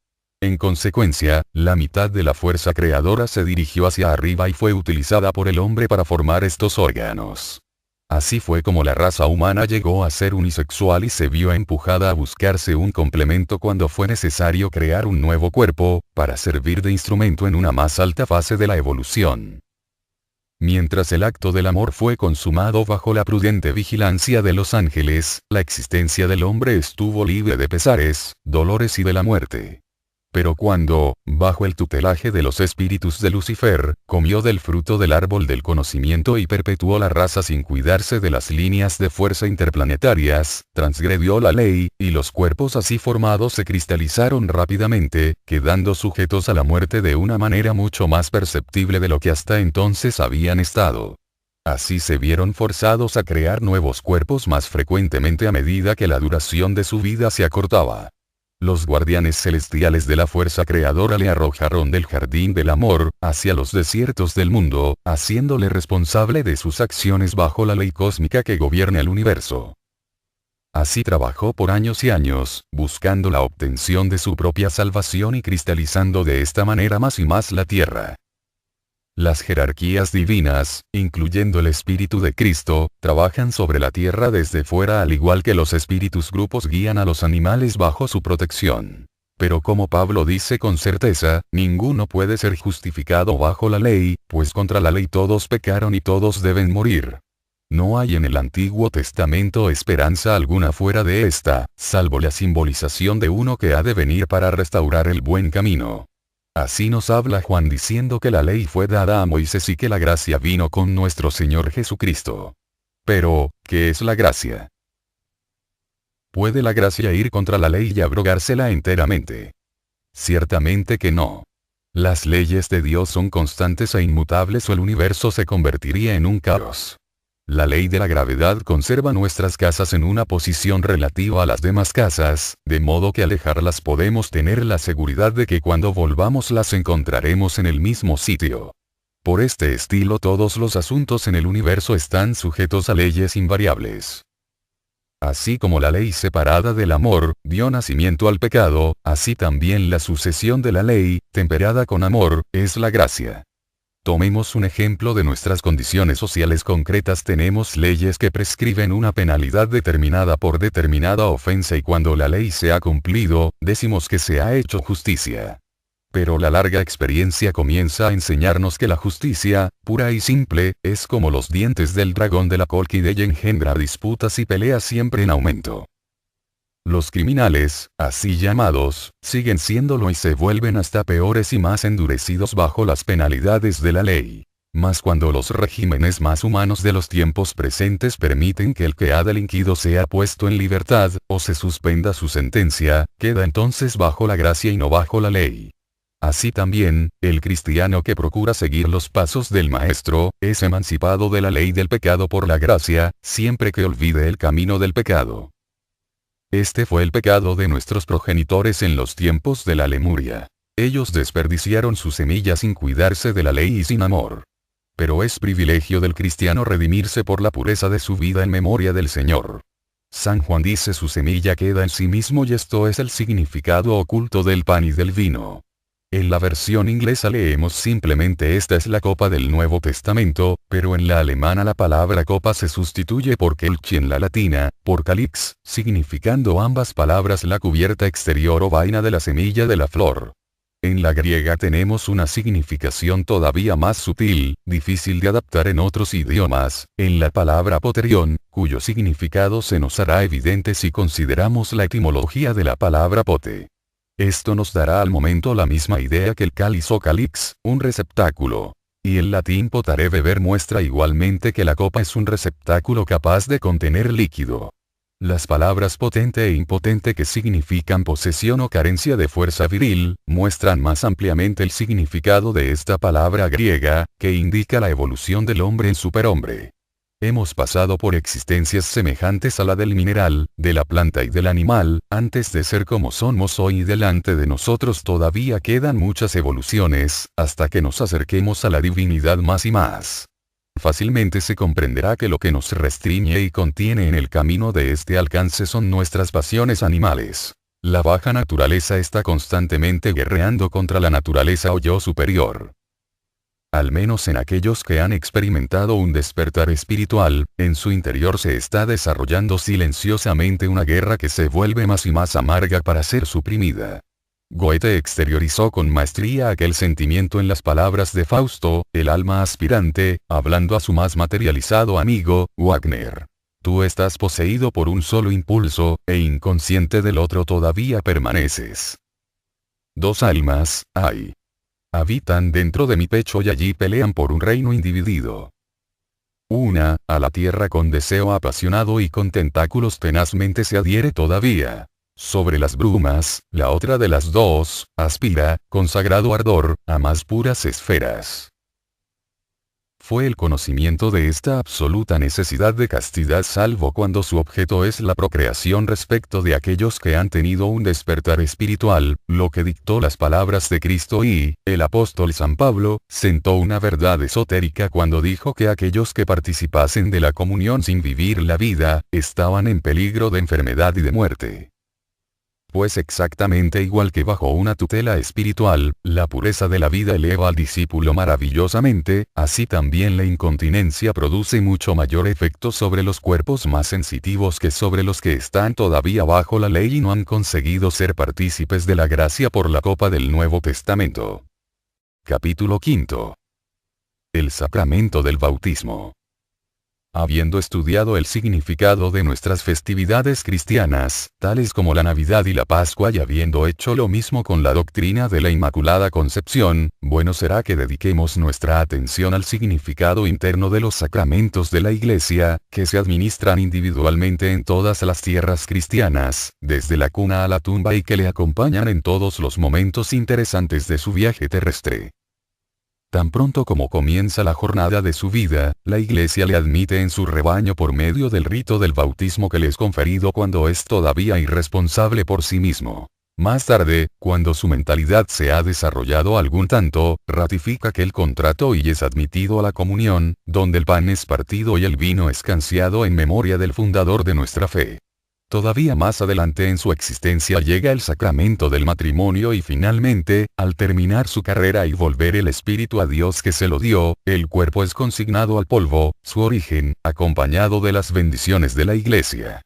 En consecuencia, la mitad de la fuerza creadora se dirigió hacia arriba y fue utilizada por el hombre para formar estos órganos. Así fue como la raza humana llegó a ser unisexual y se vio empujada a buscarse un complemento cuando fue necesario crear un nuevo cuerpo, para servir de instrumento en una más alta fase de la evolución. Mientras el acto del amor fue consumado bajo la prudente vigilancia de los ángeles, la existencia del hombre estuvo libre de pesares, dolores y de la muerte. Pero cuando, bajo el tutelaje de los espíritus de Lucifer, comió del fruto del árbol del conocimiento y perpetuó la raza sin cuidarse de las líneas de fuerza interplanetarias, transgredió la ley, y los cuerpos así formados se cristalizaron rápidamente, quedando sujetos a la muerte de una manera mucho más perceptible de lo que hasta entonces habían estado. Así se vieron forzados a crear nuevos cuerpos más frecuentemente a medida que la duración de su vida se acortaba. Los guardianes celestiales de la fuerza creadora le arrojaron del jardín del amor, hacia los desiertos del mundo, haciéndole responsable de sus acciones bajo la ley cósmica que gobierna el universo. Así trabajó por años y años, buscando la obtención de su propia salvación y cristalizando de esta manera más y más la tierra. Las jerarquías divinas, incluyendo el Espíritu de Cristo, trabajan sobre la tierra desde fuera al igual que los espíritus grupos guían a los animales bajo su protección. Pero como Pablo dice con certeza, ninguno puede ser justificado bajo la ley, pues contra la ley todos pecaron y todos deben morir. No hay en el Antiguo Testamento esperanza alguna fuera de esta, salvo la simbolización de uno que ha de venir para restaurar el buen camino. Así nos habla Juan diciendo que la ley fue dada a Moisés y que la gracia vino con nuestro Señor Jesucristo. Pero, ¿qué es la gracia? ¿Puede la gracia ir contra la ley y abrogársela enteramente? Ciertamente que no. Las leyes de Dios son constantes e inmutables o el universo se convertiría en un caos. La ley de la gravedad conserva nuestras casas en una posición relativa a las demás casas, de modo que al dejarlas podemos tener la seguridad de que cuando volvamos las encontraremos en el mismo sitio. Por este estilo todos los asuntos en el universo están sujetos a leyes invariables. Así como la ley separada del amor, dio nacimiento al pecado, así también la sucesión de la ley, temperada con amor, es la gracia. Tomemos un ejemplo de nuestras condiciones sociales concretas. Tenemos leyes que prescriben una penalidad determinada por determinada ofensa y cuando la ley se ha cumplido, decimos que se ha hecho justicia. Pero la larga experiencia comienza a enseñarnos que la justicia, pura y simple, es como los dientes del dragón de la colquide y engendra disputas y peleas siempre en aumento. Los criminales, así llamados, siguen siéndolo y se vuelven hasta peores y más endurecidos bajo las penalidades de la ley. Mas cuando los regímenes más humanos de los tiempos presentes permiten que el que ha delinquido sea puesto en libertad, o se suspenda su sentencia, queda entonces bajo la gracia y no bajo la ley. Así también, el cristiano que procura seguir los pasos del Maestro, es emancipado de la ley del pecado por la gracia, siempre que olvide el camino del pecado. Este fue el pecado de nuestros progenitores en los tiempos de la Lemuria. Ellos desperdiciaron su semilla sin cuidarse de la ley y sin amor. Pero es privilegio del cristiano redimirse por la pureza de su vida en memoria del Señor. San Juan dice: su semilla queda en sí mismo, y esto es el significado oculto del pan y del vino. En la versión inglesa leemos simplemente: esta es la copa del Nuevo Testamento, pero en la alemana la palabra copa se sustituye por kelch y en la latina, por calix, significando ambas palabras la cubierta exterior o vaina de la semilla de la flor. En la griega tenemos una significación todavía más sutil, difícil de adaptar en otros idiomas, en la palabra poterión, cuyo significado se nos hará evidente si consideramos la etimología de la palabra pote. Esto nos dará al momento la misma idea que el cáliz o calix, un receptáculo. Y el latín potare, beber, muestra igualmente que la copa es un receptáculo capaz de contener líquido. Las palabras potente e impotente, que significan posesión o carencia de fuerza viril, muestran más ampliamente el significado de esta palabra griega, que indica la evolución del hombre en superhombre. Hemos pasado por existencias semejantes a la del mineral, de la planta y del animal, antes de ser como somos hoy, y delante de nosotros todavía quedan muchas evoluciones, hasta que nos acerquemos a la divinidad más y más. Fácilmente se comprenderá que lo que nos restringe y contiene en el camino de este alcance son nuestras pasiones animales. La baja naturaleza está constantemente guerreando contra la naturaleza o yo superior. Al menos en aquellos que han experimentado un despertar espiritual, en su interior se está desarrollando silenciosamente una guerra que se vuelve más y más amarga para ser suprimida. Goethe exteriorizó con maestría aquel sentimiento en las palabras de Fausto, el alma aspirante, hablando a su más materializado amigo, Wagner. Tú estás poseído por un solo impulso, e inconsciente del otro todavía permaneces. Dos almas, hay. Habitan dentro de mi pecho y allí pelean por un reino individido. Una, a la tierra con deseo apasionado y con tentáculos tenazmente se adhiere todavía. Sobre las brumas, la otra de las dos, aspira, con sagrado ardor, a más puras esferas. Fue el conocimiento de esta absoluta necesidad de castidad, salvo cuando su objeto es la procreación, respecto de aquellos que han tenido un despertar espiritual, lo que dictó las palabras de Cristo, y, el apóstol San Pablo, sentó una verdad esotérica cuando dijo que aquellos que participasen de la comunión sin vivir la vida, estaban en peligro de enfermedad y de muerte. Pues exactamente igual que bajo una tutela espiritual, la pureza de la vida eleva al discípulo maravillosamente, así también la incontinencia produce mucho mayor efecto sobre los cuerpos más sensitivos que sobre los que están todavía bajo la ley y no han conseguido ser partícipes de la gracia por la copa del Nuevo Testamento. Capítulo 5. El sacramento del bautismo. Habiendo estudiado el significado de nuestras festividades cristianas, tales como la Navidad y la Pascua, y habiendo hecho lo mismo con la doctrina de la Inmaculada Concepción, bueno será que dediquemos nuestra atención al significado interno de los sacramentos de la Iglesia, que se administran individualmente en todas las tierras cristianas, desde la cuna a la tumba, y que le acompañan en todos los momentos interesantes de su viaje terrestre. Tan pronto como comienza la jornada de su vida, la Iglesia le admite en su rebaño por medio del rito del bautismo que le es conferido cuando es todavía irresponsable por sí mismo. Más tarde, cuando su mentalidad se ha desarrollado algún tanto, ratifica aquel contrato y es admitido a la comunión, donde el pan es partido y el vino escanciado en memoria del fundador de nuestra fe. Todavía más adelante en su existencia llega el sacramento del matrimonio y finalmente, al terminar su carrera y volver el espíritu a Dios que se lo dio, el cuerpo es consignado al polvo, su origen, acompañado de las bendiciones de la Iglesia.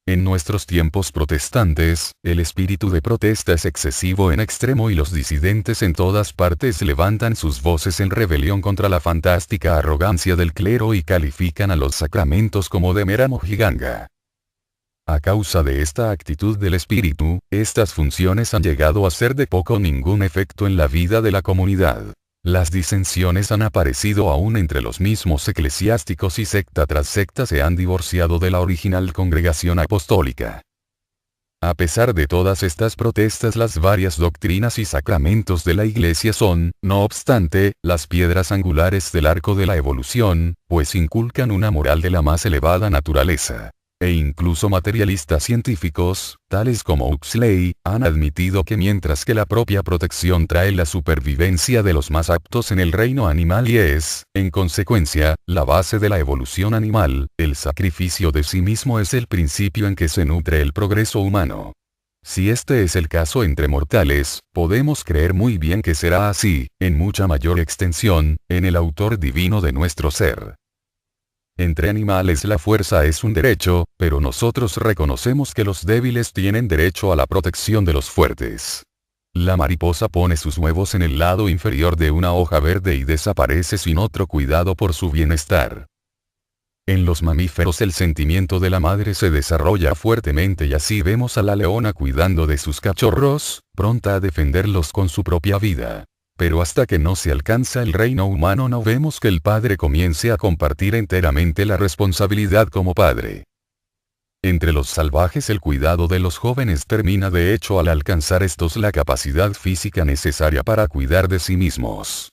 En nuestros tiempos protestantes, el espíritu de protesta es excesivo en extremo y los disidentes en todas partes levantan sus voces en rebelión contra la fantástica arrogancia del clero y califican a los sacramentos como de mera mojiganga. A causa de esta actitud del espíritu, estas funciones han llegado a ser de poco o ningún efecto en la vida de la comunidad. Las disensiones han aparecido aún entre los mismos eclesiásticos y secta tras secta se han divorciado de la original congregación apostólica. A pesar de todas estas protestas, las varias doctrinas y sacramentos de la Iglesia son, no obstante, las piedras angulares del arco de la evolución, pues inculcan una moral de la más elevada naturaleza. E incluso materialistas científicos, tales como Huxley, han admitido que mientras que la propia protección trae la supervivencia de los más aptos en el reino animal y es, en consecuencia, la base de la evolución animal, el sacrificio de sí mismo es el principio en que se nutre el progreso humano. Si este es el caso entre mortales, podemos creer muy bien que será así, en mucha mayor extensión, en el autor divino de nuestro ser. Entre animales la fuerza es un derecho, pero nosotros reconocemos que los débiles tienen derecho a la protección de los fuertes. La mariposa pone sus huevos en el lado inferior de una hoja verde y desaparece sin otro cuidado por su bienestar. En los mamíferos el sentimiento de la madre se desarrolla fuertemente y así vemos a la leona cuidando de sus cachorros, pronta a defenderlos con su propia vida. Pero hasta que no se alcanza el reino humano no vemos que el padre comience a compartir enteramente la responsabilidad como padre. Entre los salvajes el cuidado de los jóvenes termina de hecho al alcanzar estos la capacidad física necesaria para cuidar de sí mismos.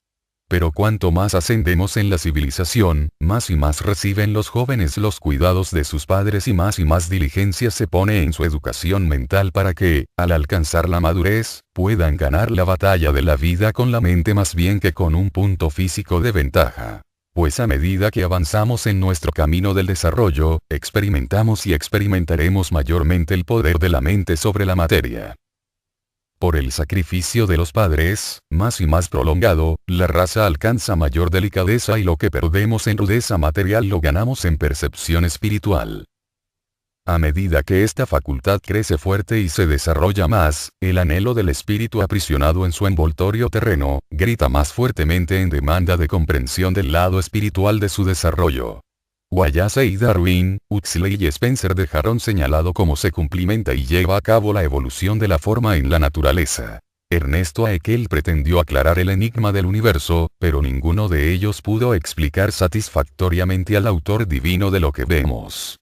Pero cuanto más ascendemos en la civilización, más y más reciben los jóvenes los cuidados de sus padres y más diligencia se pone en su educación mental para que, al alcanzar la madurez, puedan ganar la batalla de la vida con la mente más bien que con un punto físico de ventaja. Pues a medida que avanzamos en nuestro camino del desarrollo, experimentamos y experimentaremos mayormente el poder de la mente sobre la materia. Por el sacrificio de los padres, más y más prolongado, la raza alcanza mayor delicadeza y lo que perdemos en rudeza material lo ganamos en percepción espiritual. A medida que esta facultad crece fuerte y se desarrolla más, el anhelo del espíritu aprisionado en su envoltorio terreno, grita más fuertemente en demanda de comprensión del lado espiritual de su desarrollo. Wallace y Darwin, Huxley y Spencer dejaron señalado cómo se cumplimenta y lleva a cabo la evolución de la forma en la naturaleza. Ernesto Haeckel pretendió aclarar el enigma del universo, pero ninguno de ellos pudo explicar satisfactoriamente al autor divino de lo que vemos.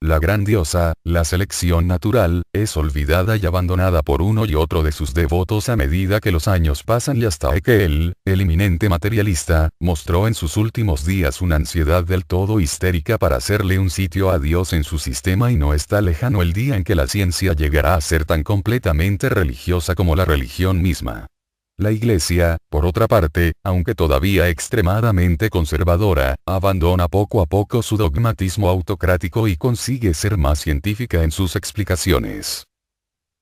La gran diosa, la selección natural, es olvidada y abandonada por uno y otro de sus devotos a medida que los años pasan y hasta Haeckel, el eminente materialista, mostró en sus últimos días una ansiedad del todo histérica para hacerle un sitio a Dios en su sistema y no está lejano el día en que la ciencia llegará a ser tan completamente religiosa como la religión misma. La Iglesia, por otra parte, aunque todavía extremadamente conservadora, abandona poco a poco su dogmatismo autocrático y consigue ser más científica en sus explicaciones.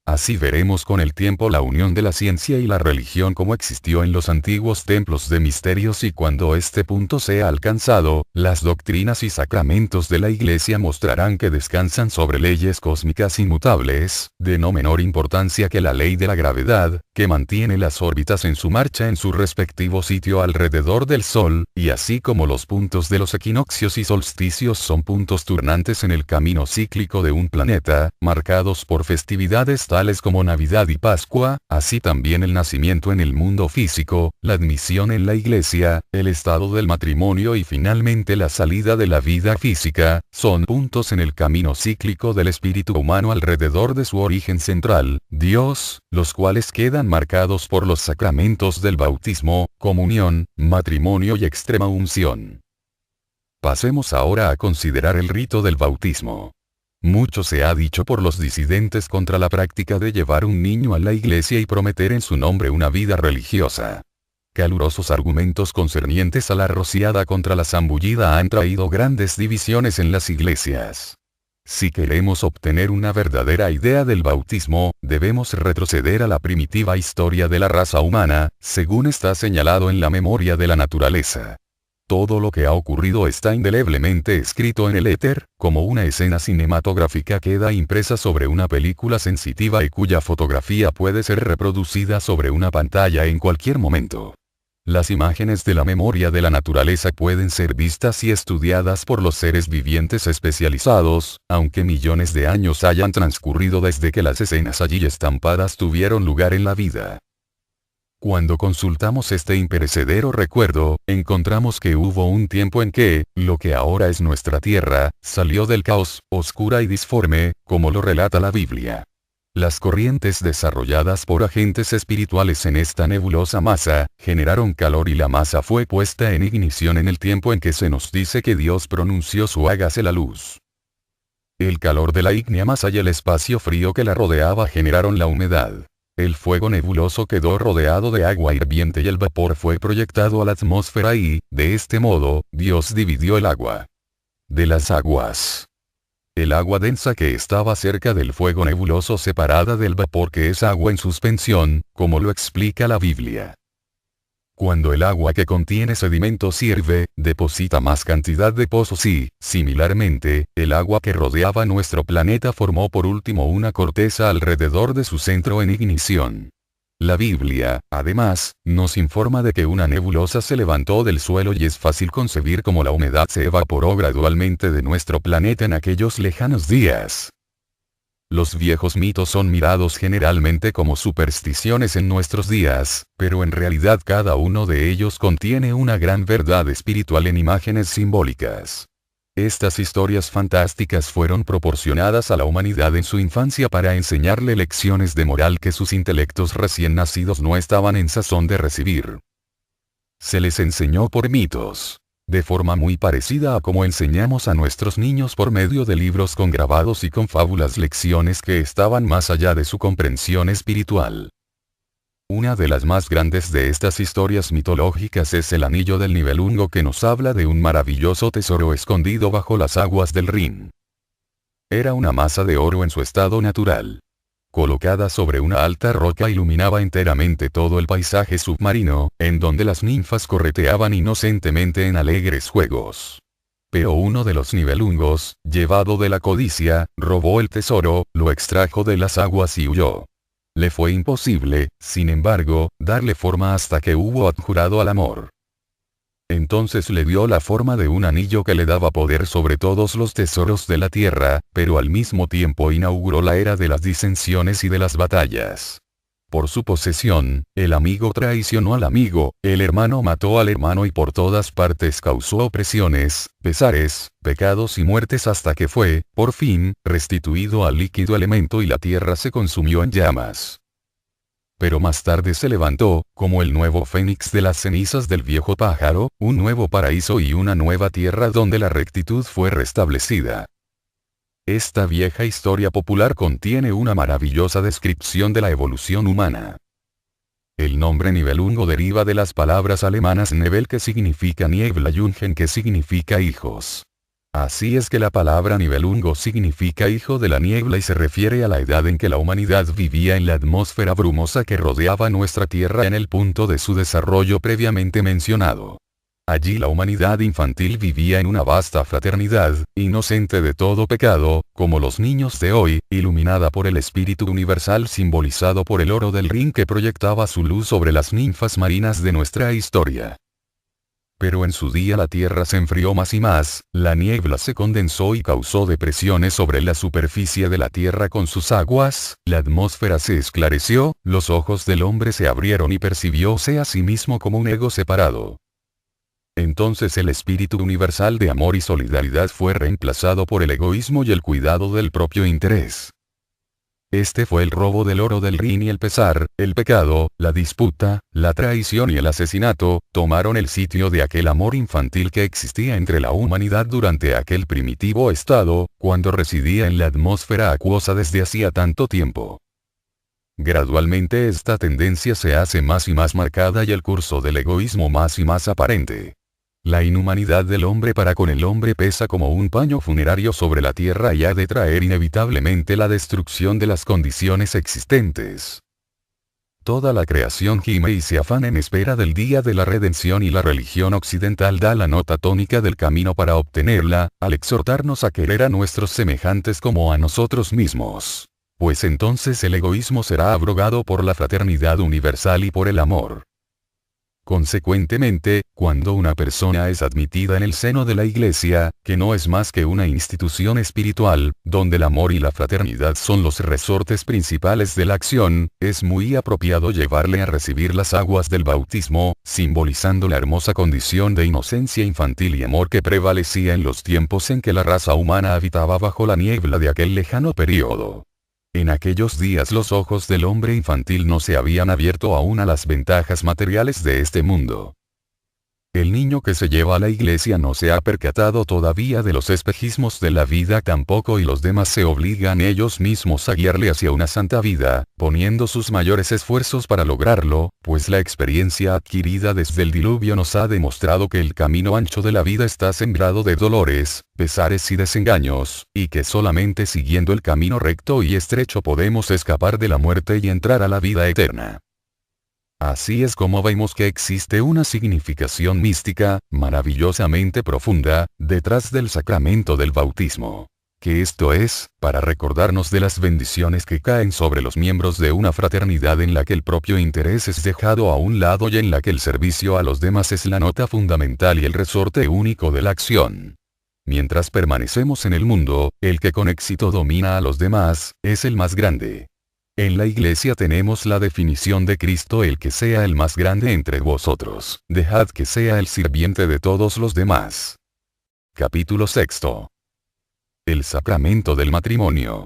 Así veremos con el tiempo la unión de la ciencia y la religión como existió en los antiguos templos de misterios, y cuando este punto sea alcanzado, las doctrinas y sacramentos de la Iglesia mostrarán que descansan sobre leyes cósmicas inmutables, de no menor importancia que la ley de la gravedad, que mantiene las órbitas en su marcha en su respectivo sitio alrededor del Sol, y así como los puntos de los equinoccios y solsticios son puntos turnantes en el camino cíclico de un planeta, marcados por festividades tales como Navidad y Pascua, así también el nacimiento en el mundo físico, la admisión en la Iglesia, el estado del matrimonio y finalmente la salida de la vida física, son puntos en el camino cíclico del espíritu humano alrededor de su origen central, Dios, los cuales quedan marcados por los sacramentos del bautismo, comunión, matrimonio y extrema unción. Pasemos ahora a considerar el rito del bautismo. Mucho se ha dicho por los disidentes contra la práctica de llevar un niño a la iglesia y prometer en su nombre una vida religiosa. Calurosos argumentos concernientes a la rociada contra la zambullida han traído grandes divisiones en las iglesias. Si queremos obtener una verdadera idea del bautismo, debemos retroceder a la primitiva historia de la raza humana, según está señalado en la memoria de la naturaleza. Todo lo que ha ocurrido está indeleblemente escrito en el éter, como una escena cinematográfica queda impresa sobre una película sensitiva y cuya fotografía puede ser reproducida sobre una pantalla en cualquier momento. Las imágenes de la memoria de la naturaleza pueden ser vistas y estudiadas por los seres vivientes especializados, aunque millones de años hayan transcurrido desde que las escenas allí estampadas tuvieron lugar en la vida. Cuando consultamos este imperecedero recuerdo, encontramos que hubo un tiempo en que, lo que ahora es nuestra tierra, salió del caos, oscura y disforme, como lo relata la Biblia. Las corrientes desarrolladas por agentes espirituales en esta nebulosa masa, generaron calor y la masa fue puesta en ignición en el tiempo en que se nos dice que Dios pronunció su hágase la luz. El calor de la ígnea masa y el espacio frío que la rodeaba generaron la humedad. El fuego nebuloso quedó rodeado de agua hirviente y el vapor fue proyectado a la atmósfera y, de este modo, Dios dividió el agua de las aguas. El agua densa que estaba cerca del fuego nebuloso separada del vapor que es agua en suspensión, como lo explica la Biblia. Cuando el agua que contiene sedimentos hierve, deposita más cantidad de pozos y, similarmente, el agua que rodeaba nuestro planeta formó por último una corteza alrededor de su centro en ignición. La Biblia, además, nos informa de que una nebulosa se levantó del suelo y es fácil concebir cómo la humedad se evaporó gradualmente de nuestro planeta en aquellos lejanos días. Los viejos mitos son mirados generalmente como supersticiones en nuestros días, pero en realidad cada uno de ellos contiene una gran verdad espiritual en imágenes simbólicas. Estas historias fantásticas fueron proporcionadas a la humanidad en su infancia para enseñarle lecciones de moral que sus intelectos recién nacidos no estaban en sazón de recibir. Se les enseñó por mitos. De forma muy parecida a como enseñamos a nuestros niños por medio de libros con grabados y con fábulas, lecciones que estaban más allá de su comprensión espiritual. Una de las más grandes de estas historias mitológicas es el Anillo del Nibelungo, que nos habla de un maravilloso tesoro escondido bajo las aguas del Rin. Era una masa de oro en su estado natural. Colocada sobre una alta roca iluminaba enteramente todo el paisaje submarino, en donde las ninfas correteaban inocentemente en alegres juegos. Pero uno de los Nibelungos, llevado de la codicia, robó el tesoro, lo extrajo de las aguas y huyó. Le fue imposible, sin embargo, darle forma hasta que hubo adjurado al amor. Entonces le dio la forma de un anillo que le daba poder sobre todos los tesoros de la tierra, pero al mismo tiempo inauguró la era de las disensiones y de las batallas. Por su posesión, el amigo traicionó al amigo, el hermano mató al hermano y por todas partes causó opresiones, pesares, pecados y muertes hasta que fue, por fin, restituido al líquido elemento y la tierra se consumió en llamas. Pero más tarde se levantó, como el nuevo fénix de las cenizas del viejo pájaro, un nuevo paraíso y una nueva tierra donde la rectitud fue restablecida. Esta vieja historia popular contiene una maravillosa descripción de la evolución humana. El nombre Nibelungo deriva de las palabras alemanas Nebel, que significa niebla, y Ungen, que significa hijos. Así es que la palabra Nibelungo significa hijo de la niebla y se refiere a la edad en que la humanidad vivía en la atmósfera brumosa que rodeaba nuestra Tierra en el punto de su desarrollo previamente mencionado. Allí la humanidad infantil vivía en una vasta fraternidad, inocente de todo pecado, como los niños de hoy, iluminada por el espíritu universal simbolizado por el oro del Rin que proyectaba su luz sobre las ninfas marinas de nuestra historia. Pero en su día la tierra se enfrió más y más, la niebla se condensó y causó depresiones sobre la superficie de la tierra con sus aguas, la atmósfera se esclareció, los ojos del hombre se abrieron y percibióse a sí mismo como un ego separado. Entonces el espíritu universal de amor y solidaridad fue reemplazado por el egoísmo y el cuidado del propio interés. Este fue el robo del oro del Rin y el pesar, el pecado, la disputa, la traición y el asesinato, tomaron el sitio de aquel amor infantil que existía entre la humanidad durante aquel primitivo estado, cuando residía en la atmósfera acuosa desde hacía tanto tiempo. Gradualmente esta tendencia se hace más y más marcada y el curso del egoísmo más y más aparente. La inhumanidad del hombre para con el hombre pesa como un paño funerario sobre la tierra y ha de traer inevitablemente la destrucción de las condiciones existentes. Toda la creación gime y se afana en espera del día de la redención y la religión occidental da la nota tónica del camino para obtenerla, al exhortarnos a querer a nuestros semejantes como a nosotros mismos. Pues entonces el egoísmo será abrogado por la fraternidad universal y por el amor. Consecuentemente, cuando una persona es admitida en el seno de la Iglesia, que no es más que una institución espiritual, donde el amor y la fraternidad son los resortes principales de la acción, es muy apropiado llevarle a recibir las aguas del bautismo, simbolizando la hermosa condición de inocencia infantil y amor que prevalecía en los tiempos en que la raza humana habitaba bajo la niebla de aquel lejano período. En aquellos días los ojos del hombre infantil no se habían abierto aún a las ventajas materiales de este mundo. El niño que se lleva a la iglesia no se ha percatado todavía de los espejismos de la vida tampoco y los demás se obligan ellos mismos a guiarle hacia una santa vida, poniendo sus mayores esfuerzos para lograrlo, pues la experiencia adquirida desde el diluvio nos ha demostrado que el camino ancho de la vida está sembrado de dolores, pesares y desengaños, y que solamente siguiendo el camino recto y estrecho podemos escapar de la muerte y entrar a la vida eterna. Así es como vemos que existe una significación mística, maravillosamente profunda, detrás del sacramento del bautismo. Que esto es, para recordarnos de las bendiciones que caen sobre los miembros de una fraternidad en la que el propio interés es dejado a un lado y en la que el servicio a los demás es la nota fundamental y el resorte único de la acción. Mientras permanecemos en el mundo, el que con éxito domina a los demás, es el más grande. En la iglesia tenemos la definición de Cristo: el que sea el más grande entre vosotros, dejad que sea el sirviente de todos los demás. Capítulo 6. El sacramento del matrimonio.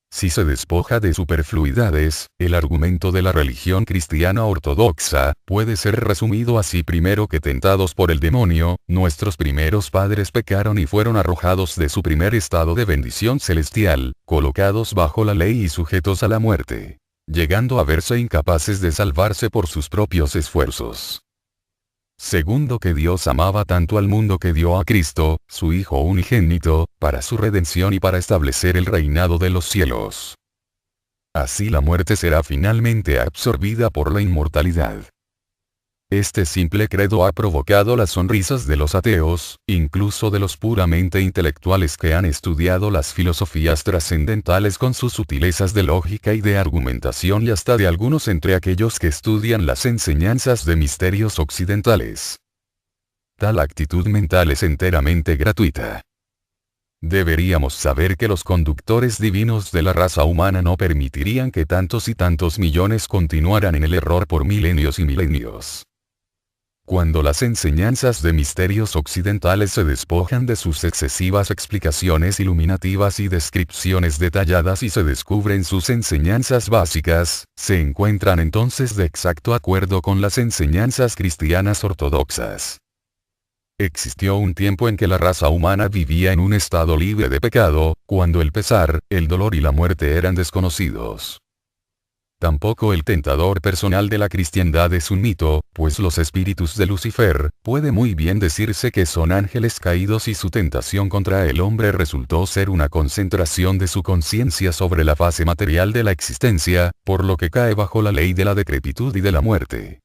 Si se despoja de superfluidades, el argumento de la religión cristiana ortodoxa puede ser resumido así: primero que tentados por el demonio, nuestros primeros padres pecaron y fueron arrojados de su primer estado de bendición celestial, colocados bajo la ley y sujetos a la muerte, llegando a verse incapaces de salvarse por sus propios esfuerzos. Segundo, que Dios amaba tanto al mundo que dio a Cristo, su Hijo unigénito, para su redención y para establecer el reinado de los cielos. Así la muerte será finalmente absorbida por la inmortalidad. Este simple credo ha provocado las sonrisas de los ateos, incluso de los puramente intelectuales que han estudiado las filosofías trascendentales con sus sutilezas de lógica y de argumentación, y hasta de algunos entre aquellos que estudian las enseñanzas de misterios occidentales. Tal actitud mental es enteramente gratuita. Deberíamos saber que los conductores divinos de la raza humana no permitirían que tantos y tantos millones continuaran en el error por milenios y milenios. Cuando las enseñanzas de misterios occidentales se despojan de sus excesivas explicaciones iluminativas y descripciones detalladas y se descubren sus enseñanzas básicas, se encuentran entonces de exacto acuerdo con las enseñanzas cristianas ortodoxas. Existió un tiempo en que la raza humana vivía en un estado libre de pecado, cuando el pesar, el dolor y la muerte eran desconocidos. Tampoco el tentador personal de la cristiandad es un mito, pues los espíritus de Lucifer, puede muy bien decirse que son ángeles caídos y su tentación contra el hombre resultó ser una concentración de su conciencia sobre la fase material de la existencia, por lo que cae bajo la ley de la decrepitud y de la muerte.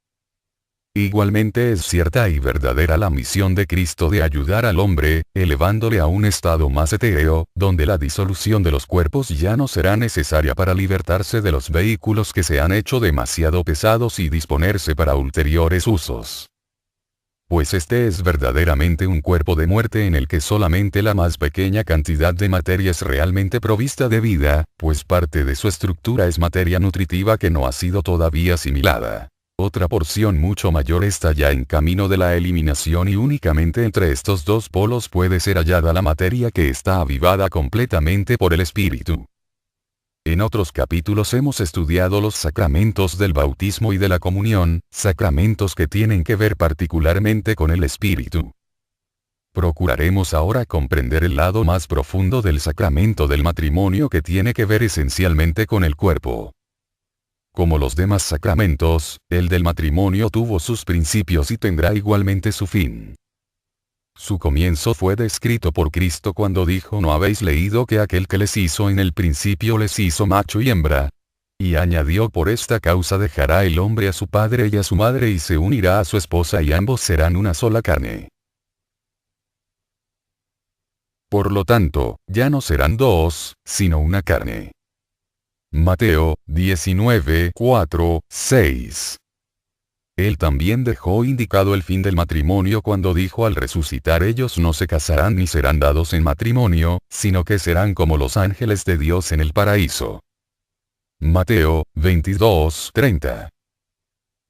Igualmente es cierta y verdadera la misión de Cristo de ayudar al hombre, elevándole a un estado más etéreo, donde la disolución de los cuerpos ya no será necesaria para libertarse de los vehículos que se han hecho demasiado pesados y disponerse para ulteriores usos. Pues este es verdaderamente un cuerpo de muerte en el que solamente la más pequeña cantidad de materia es realmente provista de vida, pues parte de su estructura es materia nutritiva que no ha sido todavía asimilada. Otra porción mucho mayor está ya en camino de la eliminación y únicamente entre estos dos polos puede ser hallada la materia que está avivada completamente por el Espíritu. En otros capítulos hemos estudiado los sacramentos del bautismo y de la comunión, sacramentos que tienen que ver particularmente con el Espíritu. Procuraremos ahora comprender el lado más profundo del sacramento del matrimonio que tiene que ver esencialmente con el cuerpo. Como los demás sacramentos, el del matrimonio tuvo sus principios y tendrá igualmente su fin. Su comienzo fue descrito por Cristo cuando dijo: ¿no habéis leído que aquel que les hizo en el principio les hizo macho y hembra? Y añadió: por esta causa dejará el hombre a su padre y a su madre y se unirá a su esposa y ambos serán una sola carne. Por lo tanto, ya no serán dos, sino una carne. Mateo 19, 4, 6. Él también dejó indicado el fin del matrimonio cuando dijo: al resucitar ellos no se casarán ni serán dados en matrimonio, sino que serán como los ángeles de Dios en el paraíso. Mateo 22, 30.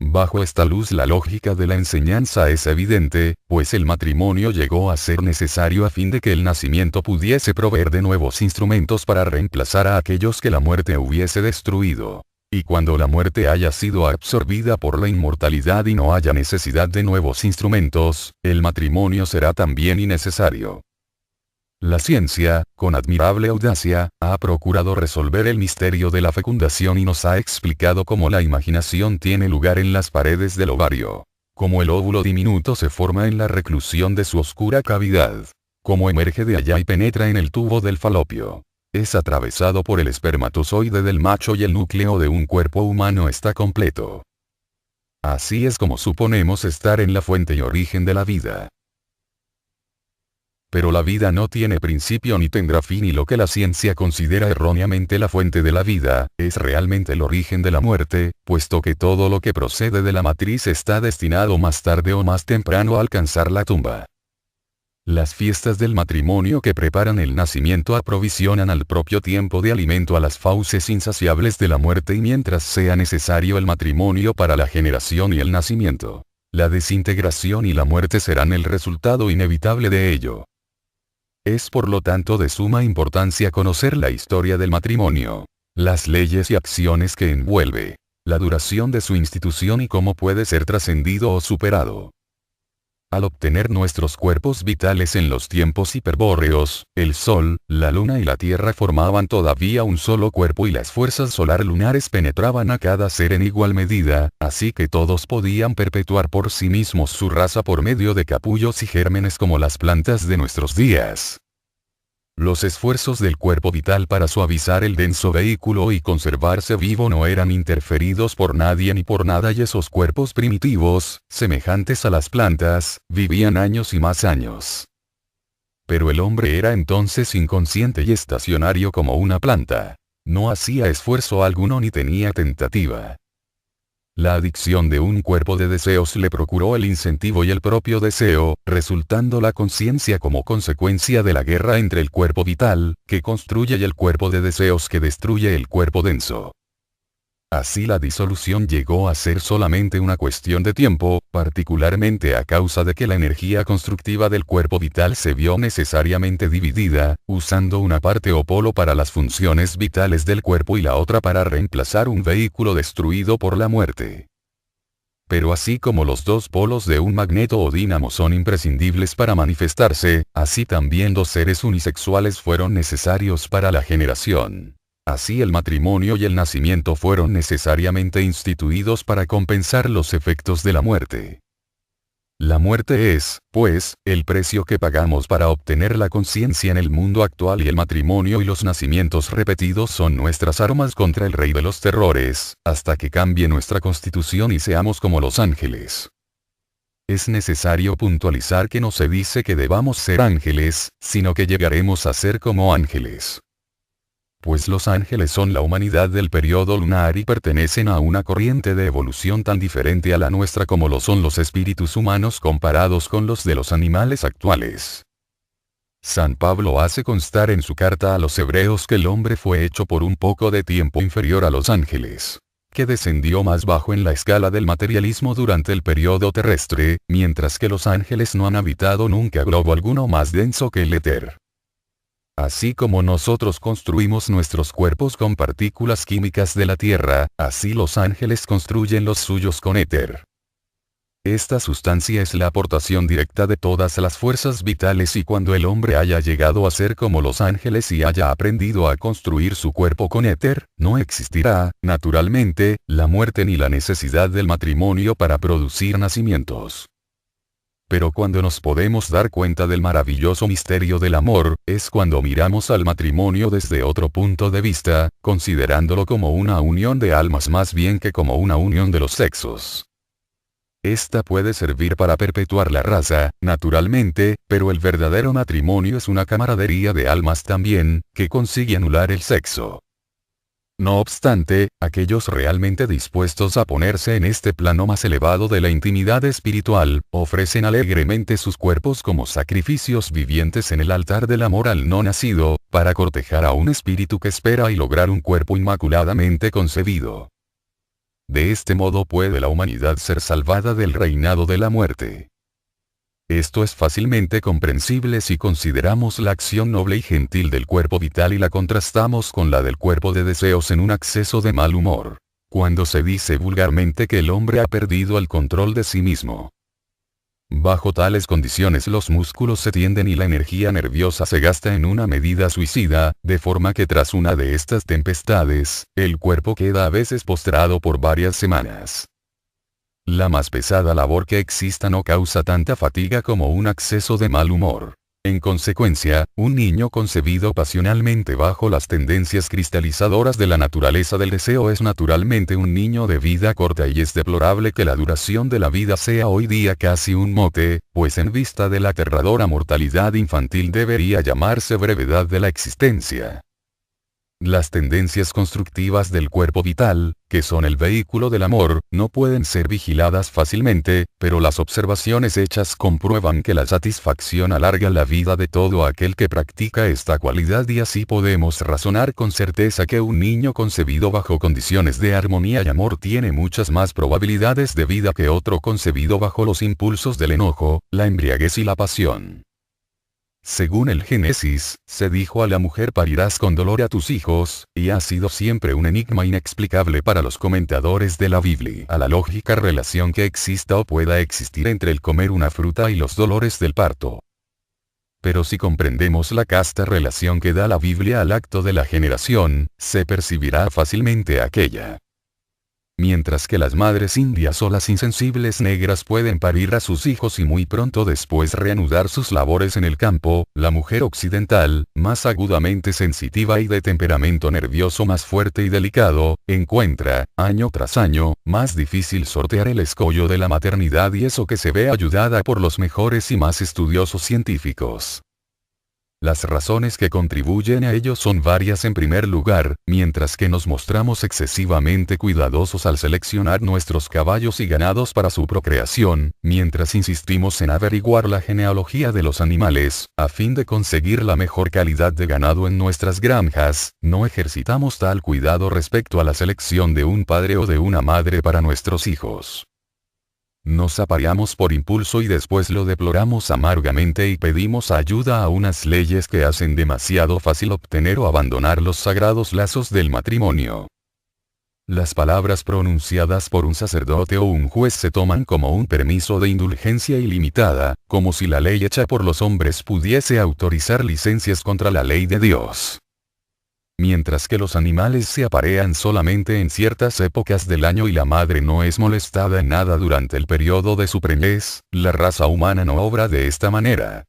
Bajo esta luz la lógica de la enseñanza es evidente, pues el matrimonio llegó a ser necesario a fin de que el nacimiento pudiese proveer de nuevos instrumentos para reemplazar a aquellos que la muerte hubiese destruido. Y cuando la muerte haya sido absorbida por la inmortalidad y no haya necesidad de nuevos instrumentos, el matrimonio será también innecesario. La ciencia, con admirable audacia, ha procurado resolver el misterio de la fecundación y nos ha explicado cómo la imaginación tiene lugar en las paredes del ovario. Cómo el óvulo diminuto se forma en la reclusión de su oscura cavidad. Cómo emerge de allá y penetra en el tubo del falopio. Es atravesado por el espermatozoide del macho y el núcleo de un cuerpo humano está completo. Así es como suponemos estar en la fuente y origen de la vida. Pero la vida no tiene principio ni tendrá fin, y lo que la ciencia considera erróneamente la fuente de la vida, es realmente el origen de la muerte, puesto que todo lo que procede de la matriz está destinado más tarde o más temprano a alcanzar la tumba. Las fiestas del matrimonio que preparan el nacimiento aprovisionan al propio tiempo de alimento a las fauces insaciables de la muerte, y mientras sea necesario el matrimonio para la generación y el nacimiento, la desintegración y la muerte serán el resultado inevitable de ello. Es por lo tanto de suma importancia conocer la historia del matrimonio, las leyes y acciones que envuelve, la duración de su institución y cómo puede ser trascendido o superado. Al obtener nuestros cuerpos vitales en los tiempos hiperbóreos, el Sol, la Luna y la Tierra formaban todavía un solo cuerpo y las fuerzas solar-lunares penetraban a cada ser en igual medida, así que todos podían perpetuar por sí mismos su raza por medio de capullos y gérmenes como las plantas de nuestros días. Los esfuerzos del cuerpo vital para suavizar el denso vehículo y conservarse vivo no eran interferidos por nadie ni por nada, y esos cuerpos primitivos, semejantes a las plantas, vivían años y más años. Pero el hombre era entonces inconsciente y estacionario como una planta. No hacía esfuerzo alguno ni tenía tentativa. La adicción de un cuerpo de deseos le procuró el incentivo y el propio deseo, resultando la conciencia como consecuencia de la guerra entre el cuerpo vital, que construye, y el cuerpo de deseos que destruye el cuerpo denso. Así la disolución llegó a ser solamente una cuestión de tiempo, particularmente a causa de que la energía constructiva del cuerpo vital se vio necesariamente dividida, usando una parte o polo para las funciones vitales del cuerpo y la otra para reemplazar un vehículo destruido por la muerte. Pero así como los dos polos de un magneto o dínamo son imprescindibles para manifestarse, así también dos seres unisexuales fueron necesarios para la generación. Así el matrimonio y el nacimiento fueron necesariamente instituidos para compensar los efectos de la muerte. La muerte es, pues, el precio que pagamos para obtener la conciencia en el mundo actual, y el matrimonio y los nacimientos repetidos son nuestras armas contra el rey de los terrores, hasta que cambie nuestra constitución y seamos como los ángeles. Es necesario puntualizar que no se dice que debamos ser ángeles, sino que llegaremos a ser como ángeles. Pues los ángeles son la humanidad del periodo lunar y pertenecen a una corriente de evolución tan diferente a la nuestra como lo son los espíritus humanos comparados con los de los animales actuales. San Pablo hace constar en su carta a los hebreos que el hombre fue hecho por un poco de tiempo inferior a los ángeles, que descendió más bajo en la escala del materialismo durante el periodo terrestre, mientras que los ángeles no han habitado nunca globo alguno más denso que el éter. Así como nosotros construimos nuestros cuerpos con partículas químicas de la Tierra, así los ángeles construyen los suyos con éter. Esta sustancia es la aportación directa de todas las fuerzas vitales, y cuando el hombre haya llegado a ser como los ángeles y haya aprendido a construir su cuerpo con éter, no existirá, naturalmente, la muerte ni la necesidad del matrimonio para producir nacimientos. Pero cuando nos podemos dar cuenta del maravilloso misterio del amor, es cuando miramos al matrimonio desde otro punto de vista, considerándolo como una unión de almas más bien que como una unión de los sexos. Esta puede servir para perpetuar la raza, naturalmente, pero el verdadero matrimonio es una camaradería de almas también, que consigue anular el sexo. No obstante, aquellos realmente dispuestos a ponerse en este plano más elevado de la intimidad espiritual, ofrecen alegremente sus cuerpos como sacrificios vivientes en el altar del amor al no nacido, para cortejar a un espíritu que espera y lograr un cuerpo inmaculadamente concebido. De este modo puede la humanidad ser salvada del reinado de la muerte. Esto es fácilmente comprensible si consideramos la acción noble y gentil del cuerpo vital y la contrastamos con la del cuerpo de deseos en un acceso de mal humor, cuando se dice vulgarmente que el hombre ha perdido el control de sí mismo. Bajo tales condiciones los músculos se tienden y la energía nerviosa se gasta en una medida suicida, de forma que tras una de estas tempestades, el cuerpo queda a veces postrado por varias semanas. La más pesada labor que exista no causa tanta fatiga como un acceso de mal humor. En consecuencia, un niño concebido pasionalmente bajo las tendencias cristalizadoras de la naturaleza del deseo es naturalmente un niño de vida corta, y es deplorable que la duración de la vida sea hoy día casi un mote, pues en vista de la aterradora mortalidad infantil debería llamarse brevedad de la existencia. Las tendencias constructivas del cuerpo vital, que son el vehículo del amor, no pueden ser vigiladas fácilmente, pero las observaciones hechas comprueban que la satisfacción alarga la vida de todo aquel que practica esta cualidad, y así podemos razonar con certeza que un niño concebido bajo condiciones de armonía y amor tiene muchas más probabilidades de vida que otro concebido bajo los impulsos del enojo, la embriaguez y la pasión. Según el Génesis, se dijo a la mujer: parirás con dolor a tus hijos, y ha sido siempre un enigma inexplicable para los comentadores de la Biblia a la lógica relación que exista o pueda existir entre el comer una fruta y los dolores del parto. Pero si comprendemos la casta relación que da la Biblia al acto de la generación, se percibirá fácilmente aquella. Mientras que las madres indias o las insensibles negras pueden parir a sus hijos y muy pronto después reanudar sus labores en el campo, la mujer occidental, más agudamente sensitiva y de temperamento nervioso más fuerte y delicado, encuentra, año tras año, más difícil sortear el escollo de la maternidad, y eso que se ve ayudada por los mejores y más estudiosos científicos. Las razones que contribuyen a ello son varias. En primer lugar, mientras que nos mostramos excesivamente cuidadosos al seleccionar nuestros caballos y ganados para su procreación, mientras insistimos en averiguar la genealogía de los animales, a fin de conseguir la mejor calidad de ganado en nuestras granjas, no ejercitamos tal cuidado respecto a la selección de un padre o de una madre para nuestros hijos. Nos apareamos por impulso y después lo deploramos amargamente y pedimos ayuda a unas leyes que hacen demasiado fácil obtener o abandonar los sagrados lazos del matrimonio. Las palabras pronunciadas por un sacerdote o un juez se toman como un permiso de indulgencia ilimitada, como si la ley hecha por los hombres pudiese autorizar licencias contra la ley de Dios. Mientras que los animales se aparean solamente en ciertas épocas del año y la madre no es molestada en nada durante el periodo de su preñez, la raza humana no obra de esta manera.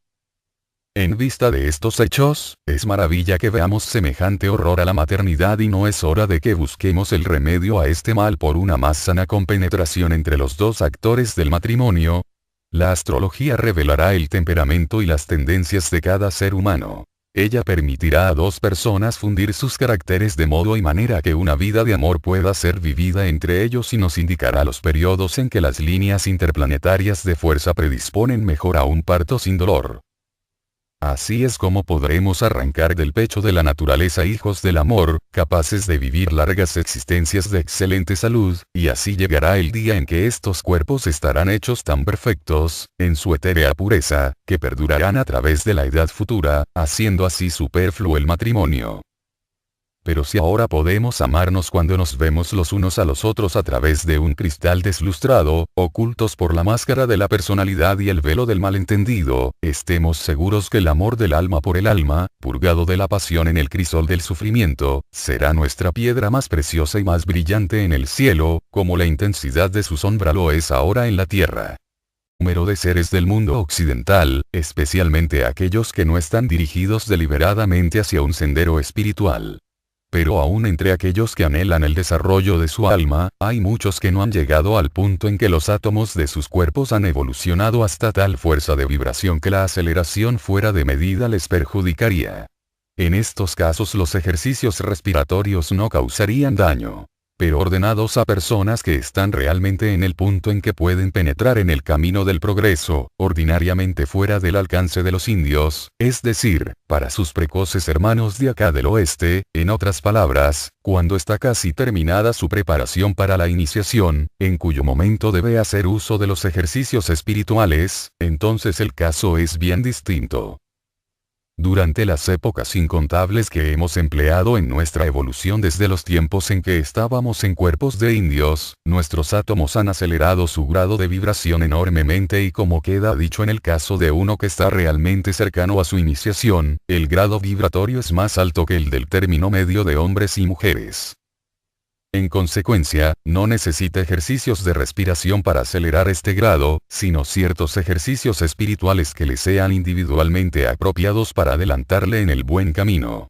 En vista de estos hechos, es maravilla que veamos semejante horror a la maternidad y no es hora de que busquemos el remedio a este mal por una más sana compenetración entre los dos actores del matrimonio. La astrología revelará el temperamento y las tendencias de cada ser humano. Ella permitirá a dos personas fundir sus caracteres de modo y manera que una vida de amor pueda ser vivida entre ellos y nos indicará los periodos en que las líneas interplanetarias de fuerza predisponen mejor a un parto sin dolor. Así es como podremos arrancar del pecho de la naturaleza hijos del amor, capaces de vivir largas existencias de excelente salud, y así llegará el día en que estos cuerpos estarán hechos tan perfectos, en su etérea pureza, que perdurarán a través de la edad futura, haciendo así superfluo el matrimonio. Pero si ahora podemos amarnos cuando nos vemos los unos a los otros a través de un cristal deslustrado, ocultos por la máscara de la personalidad y el velo del malentendido, estemos seguros que el amor del alma por el alma, purgado de la pasión en el crisol del sufrimiento, será nuestra piedra más preciosa y más brillante en el cielo, como la intensidad de su sombra lo es ahora en la tierra. Número de seres del mundo occidental, especialmente aquellos que no están dirigidos deliberadamente hacia un sendero espiritual. Pero aún entre aquellos que anhelan el desarrollo de su alma, hay muchos que no han llegado al punto en que los átomos de sus cuerpos han evolucionado hasta tal fuerza de vibración que la aceleración fuera de medida les perjudicaría. En estos casos los ejercicios respiratorios no causarían daño. Pero ordenados a personas que están realmente en el punto en que pueden penetrar en el camino del progreso, ordinariamente fuera del alcance de los indios, es decir, para sus precoces hermanos de acá del oeste, en otras palabras, cuando está casi terminada su preparación para la iniciación, en cuyo momento debe hacer uso de los ejercicios espirituales, entonces el caso es bien distinto. Durante las épocas incontables que hemos empleado en nuestra evolución desde los tiempos en que estábamos en cuerpos de indios, nuestros átomos han acelerado su grado de vibración enormemente y como queda dicho en el caso de uno que está realmente cercano a su iniciación, el grado vibratorio es más alto que el del término medio de hombres y mujeres. En consecuencia, no necesita ejercicios de respiración para acelerar este grado, sino ciertos ejercicios espirituales que le sean individualmente apropiados para adelantarle en el buen camino.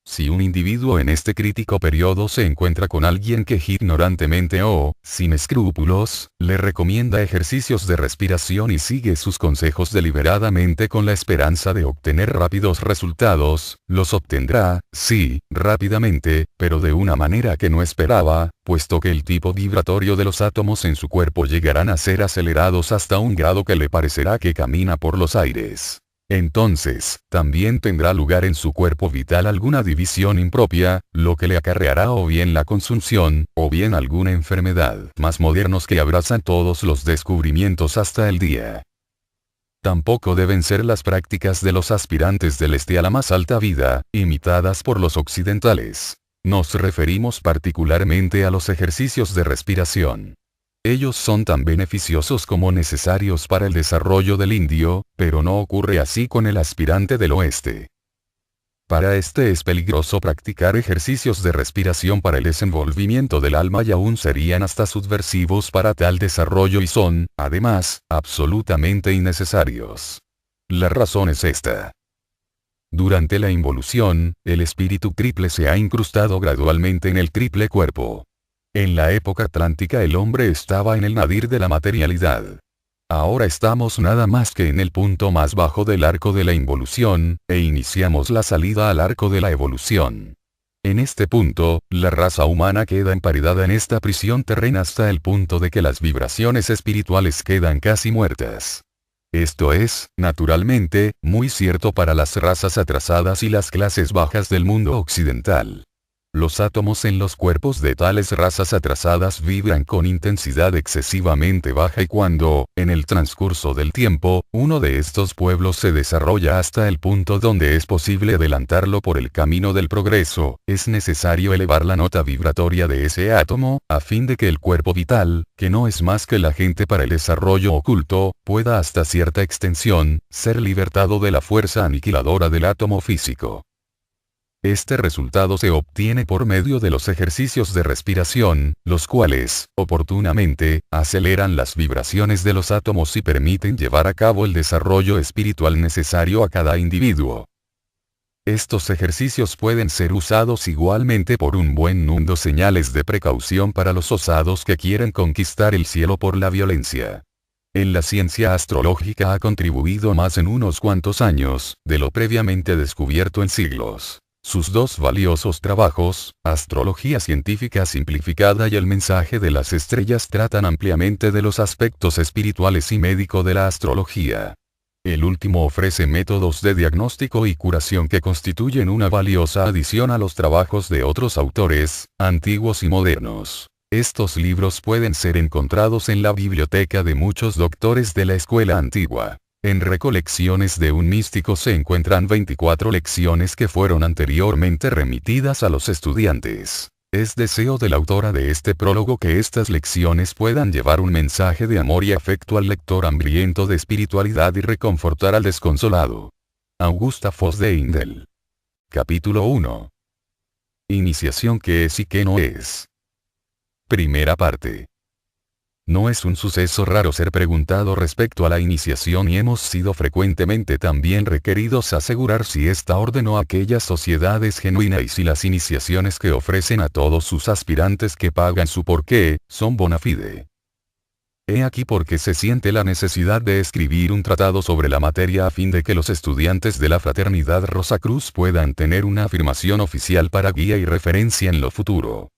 Si un individuo en este crítico periodo se encuentra con alguien que ignorantemente o, sin escrúpulos, le recomienda ejercicios de respiración y sigue sus consejos deliberadamente con la esperanza de obtener rápidos resultados, los obtendrá, sí, rápidamente, pero de una manera que no esperaba, puesto que el tipo vibratorio de los átomos en su cuerpo llegarán a ser acelerados hasta un grado que le parecerá que camina por los aires. Entonces, también tendrá lugar en su cuerpo vital alguna división impropia, lo que le acarreará o bien la consunción, o bien alguna enfermedad. Más modernos que abrazan todos los descubrimientos hasta el día. Tampoco deben ser las prácticas de los aspirantes del este a la más alta vida, imitadas por los occidentales. Nos referimos particularmente a los ejercicios de respiración. Ellos son tan beneficiosos como necesarios para el desarrollo del indio, pero no ocurre así con el aspirante del oeste. Para este es peligroso practicar ejercicios de respiración para el desenvolvimiento del alma y aún serían hasta subversivos para tal desarrollo y son, además, absolutamente innecesarios. La razón es esta. Durante la involución, el espíritu triple se ha incrustado gradualmente en el triple cuerpo. En la época atlántica el hombre estaba en el nadir de la materialidad. Ahora estamos nada más que en el punto más bajo del arco de la involución, e iniciamos la salida al arco de la evolución. En este punto, la raza humana queda emparedada en esta prisión terrena hasta el punto de que las vibraciones espirituales quedan casi muertas. Esto es, naturalmente, muy cierto para las razas atrasadas y las clases bajas del mundo occidental. Los átomos en los cuerpos de tales razas atrasadas vibran con intensidad excesivamente baja y cuando, en el transcurso del tiempo, uno de estos pueblos se desarrolla hasta el punto donde es posible adelantarlo por el camino del progreso, es necesario elevar la nota vibratoria de ese átomo, a fin de que el cuerpo vital, que no es más que el agente para el desarrollo oculto, pueda hasta cierta extensión, ser libertado de la fuerza aniquiladora del átomo físico. Este resultado se obtiene por medio de los ejercicios de respiración, los cuales, oportunamente, aceleran las vibraciones de los átomos y permiten llevar a cabo el desarrollo espiritual necesario a cada individuo. Estos ejercicios pueden ser usados igualmente por un buen número, señales de precaución para los osados que quieren conquistar el cielo por la violencia. En la ciencia astrológica ha contribuido más en unos cuantos años, de lo previamente descubierto en siglos. Sus dos valiosos trabajos, Astrología científica simplificada y El mensaje de las estrellas, tratan ampliamente de los aspectos espirituales y médico de la astrología. El último ofrece métodos de diagnóstico y curación que constituyen una valiosa adición a los trabajos de otros autores, antiguos y modernos. Estos libros pueden ser encontrados en la biblioteca de muchos doctores de la escuela antigua. En Recolecciones de un místico se encuentran 24 lecciones que fueron anteriormente remitidas a los estudiantes. Es deseo de la autora de este prólogo que estas lecciones puedan llevar un mensaje de amor y afecto al lector hambriento de espiritualidad y reconfortar al desconsolado. Augusta Voss de Indel. Capítulo 1. Iniciación: ¿qué es y qué no es? Primera parte. No es un suceso raro ser preguntado respecto a la iniciación y hemos sido frecuentemente también requeridos a asegurar si esta orden o aquella sociedad es genuina y si las iniciaciones que ofrecen a todos sus aspirantes que pagan su porqué, son bona fide. He aquí por qué se siente la necesidad de escribir un tratado sobre la materia a fin de que los estudiantes de la Fraternidad Rosacruz puedan tener una afirmación oficial para guía y referencia en lo futuro.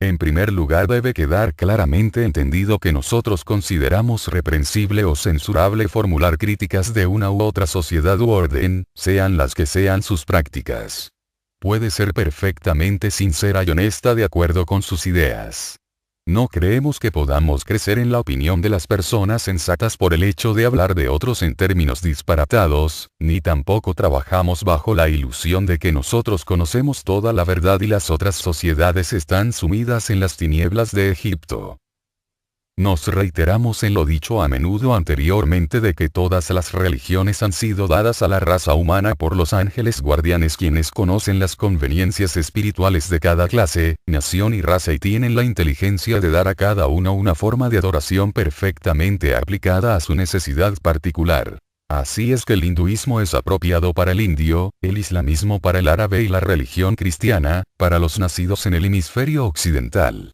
En primer lugar, debe quedar claramente entendido que nosotros consideramos reprensible o censurable formular críticas de una u otra sociedad u orden, sean las que sean sus prácticas. Puede ser perfectamente sincera y honesta de acuerdo con sus ideas. No creemos que podamos crecer en la opinión de las personas sensatas por el hecho de hablar de otros en términos disparatados, ni tampoco trabajamos bajo la ilusión de que nosotros conocemos toda la verdad y las otras sociedades están sumidas en las tinieblas de Egipto. Nos reiteramos en lo dicho a menudo anteriormente de que todas las religiones han sido dadas a la raza humana por los ángeles guardianes, quienes conocen las conveniencias espirituales de cada clase, nación y raza y tienen la inteligencia de dar a cada uno una forma de adoración perfectamente aplicada a su necesidad particular. Así es que el hinduismo es apropiado para el indio, el islamismo para el árabe y la religión cristiana, para los nacidos en el hemisferio occidental.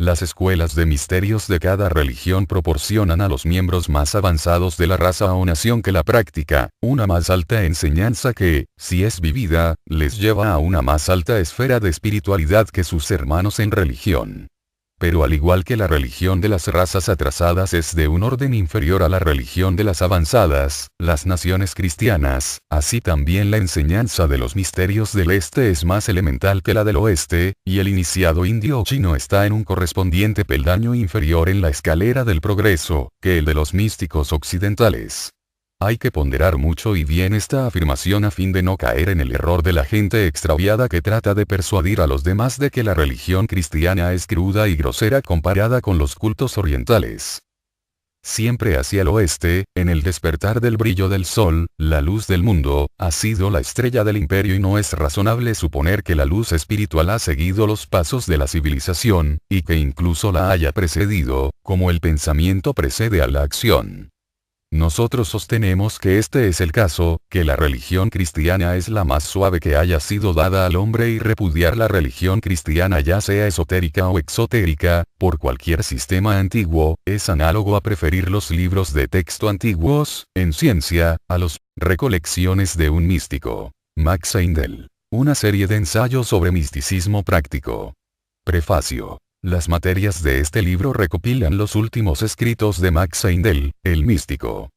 Las escuelas de misterios de cada religión proporcionan a los miembros más avanzados de la raza o nación que la práctica, una más alta enseñanza que, si es vivida, les lleva a una más alta esfera de espiritualidad que sus hermanos en religión. Pero al igual que la religión de las razas atrasadas es de un orden inferior a la religión de las avanzadas, las naciones cristianas, así también la enseñanza de los misterios del este es más elemental que la del oeste, y el iniciado indio o chino está en un correspondiente peldaño inferior en la escalera del progreso, que el de los místicos occidentales. Hay que ponderar mucho y bien esta afirmación a fin de no caer en el error de la gente extraviada que trata de persuadir a los demás de que la religión cristiana es cruda y grosera comparada con los cultos orientales. Siempre hacia el oeste, en el despertar del brillo del sol, la luz del mundo, ha sido la estrella del imperio y no es razonable suponer que la luz espiritual ha seguido los pasos de la civilización, y que incluso la haya precedido, como el pensamiento precede a la acción. Nosotros sostenemos que este es el caso, que la religión cristiana es la más suave que haya sido dada al hombre y repudiar la religión cristiana, ya sea esotérica o exotérica, por cualquier sistema antiguo, es análogo a preferir los libros de texto antiguos, en ciencia, a los Recolecciones de un místico. Max Heindel. Una serie de ensayos sobre misticismo práctico. Prefacio. Las materias de este libro recopilan los últimos escritos de Max Heindel, el místico.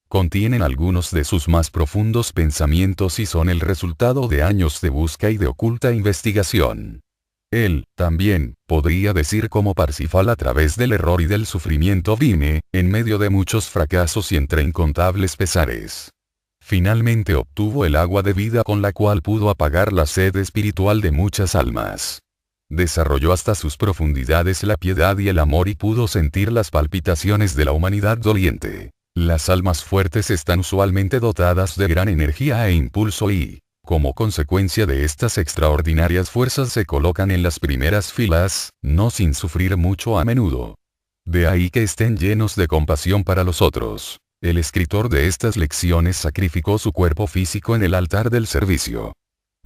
Contienen algunos de sus más profundos pensamientos y son el resultado de años de busca y de oculta investigación. Él, también, podría decir como Parsifal a través del error y del sufrimiento vine, en medio de muchos fracasos y entre incontables pesares. Finalmente obtuvo el agua de vida con la cual pudo apagar la sed espiritual de muchas almas. Desarrolló hasta sus profundidades la piedad y el amor y pudo sentir las palpitaciones de la humanidad doliente. Las almas fuertes están usualmente dotadas de gran energía e impulso y, Como consecuencia de estas extraordinarias fuerzas se colocan en las primeras filas, no sin sufrir mucho a menudo. De ahí que estén llenos de compasión para los otros. El escritor de estas lecciones sacrificó su cuerpo físico en el altar del servicio.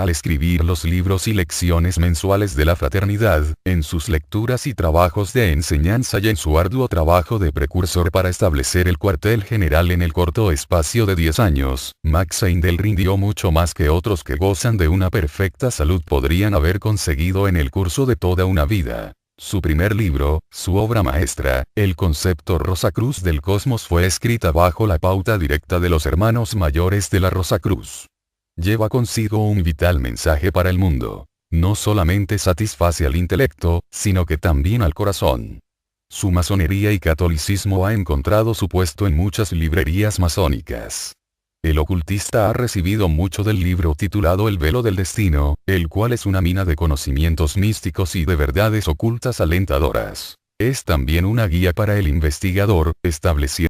Al escribir los libros y lecciones mensuales de la fraternidad, en sus lecturas y trabajos de enseñanza y en su arduo trabajo de precursor para establecer el cuartel general en el corto espacio de 10 años, Max Heindel rindió mucho más que otros que gozan de una perfecta salud podrían haber conseguido en el curso de toda una vida. Su primer libro, su obra maestra, El concepto Rosacruz del cosmos, fue escrita bajo la pauta directa de los hermanos mayores de la Rosacruz. Lleva consigo un vital mensaje para el mundo. No solamente satisface al intelecto, sino que también al corazón. Su masonería y catolicismo ha encontrado su puesto en muchas librerías masónicas. El ocultista ha recibido mucho del libro titulado El velo del destino, el cual es una mina de conocimientos místicos y de verdades ocultas alentadoras. Es también una guía para el investigador, estableciendo